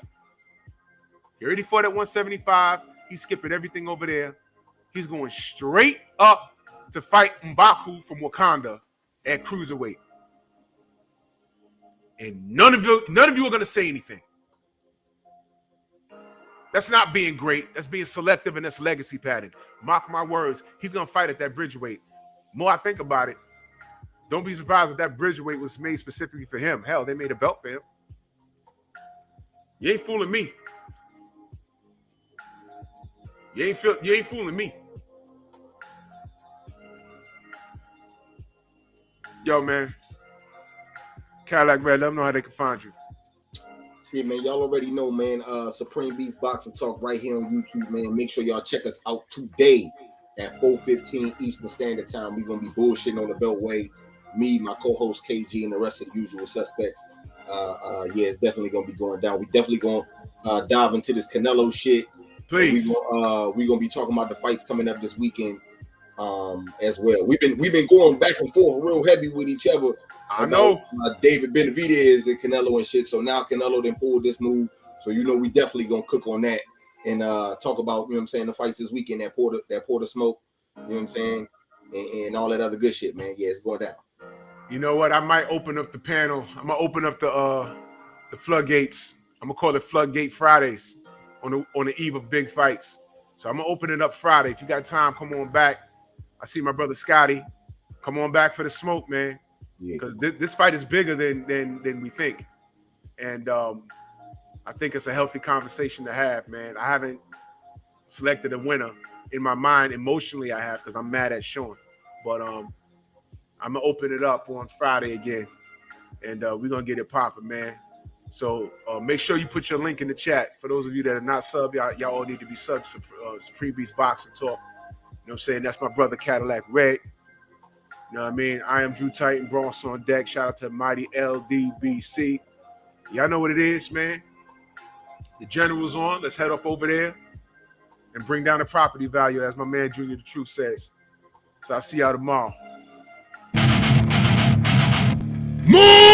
He already fought at 175. He's skipping everything over there. He's going straight up to fight M'Baku from Wakanda at cruiserweight. And none of you are going to say anything. That's not being great. That's being selective, and that's legacy padding. Mark my words. He's going to fight at that Bridgerweight. More I think about it, don't be surprised if that Bridgerweight was made specifically for him. Hell, they made a belt for him. You ain't fooling me. You ain't fooling me. Yo, man. Cadillac Red, let them know how they can find you. Shit, man, y'all already know, man. Supreme Beast Boxing Talk right here on YouTube, man. Make sure y'all check us out today. at 4:15 Eastern Standard Time. We're gonna be bullshitting on the Beltway. Me, my co-host KG, and the rest of the usual suspects. Yeah, it's definitely gonna be going down. We definitely gonna dive into this Canelo shit. Please. We gonna be talking about the fights coming up this weekend as well. We've been going back and forth real heavy with each other. I know. David Benavidez and Canelo and shit. So now Canelo then pulled this move. So we definitely gonna cook on that and talk about, you know what I'm saying, the fights this weekend that Porter Smoke, you know what I'm saying, and all that other good shit, man. Yeah, it's going down. You know what? I might open up the panel. I'm gonna open up the floodgates. I'm gonna call it Floodgate Fridays on the eve of big fights. So I'm gonna open it up Friday. If you got time, come on back. I see my brother Scotty. Come on back for the smoke, man. Because this fight is bigger than we think, and I think it's a healthy conversation to have, man. I haven't selected a winner in my mind emotionally. I have, because I'm mad at Sean, but I'm gonna open it up on Friday again, and we're gonna get it popping, man. So make sure you put your link in the chat. For those of you that are not sub, y'all all need to be subs to Supreme Beast Boxing Talk. You know what I'm saying? That's my brother Cadillac Red. You know what I mean? I am Drew Titan, Bronx on deck. Shout out to Mighty LDBC. Y'all know what it is, man. The General's on. Let's head up over there and bring down the property value, as my man Junior the Truth says. So I'll see y'all tomorrow. Move!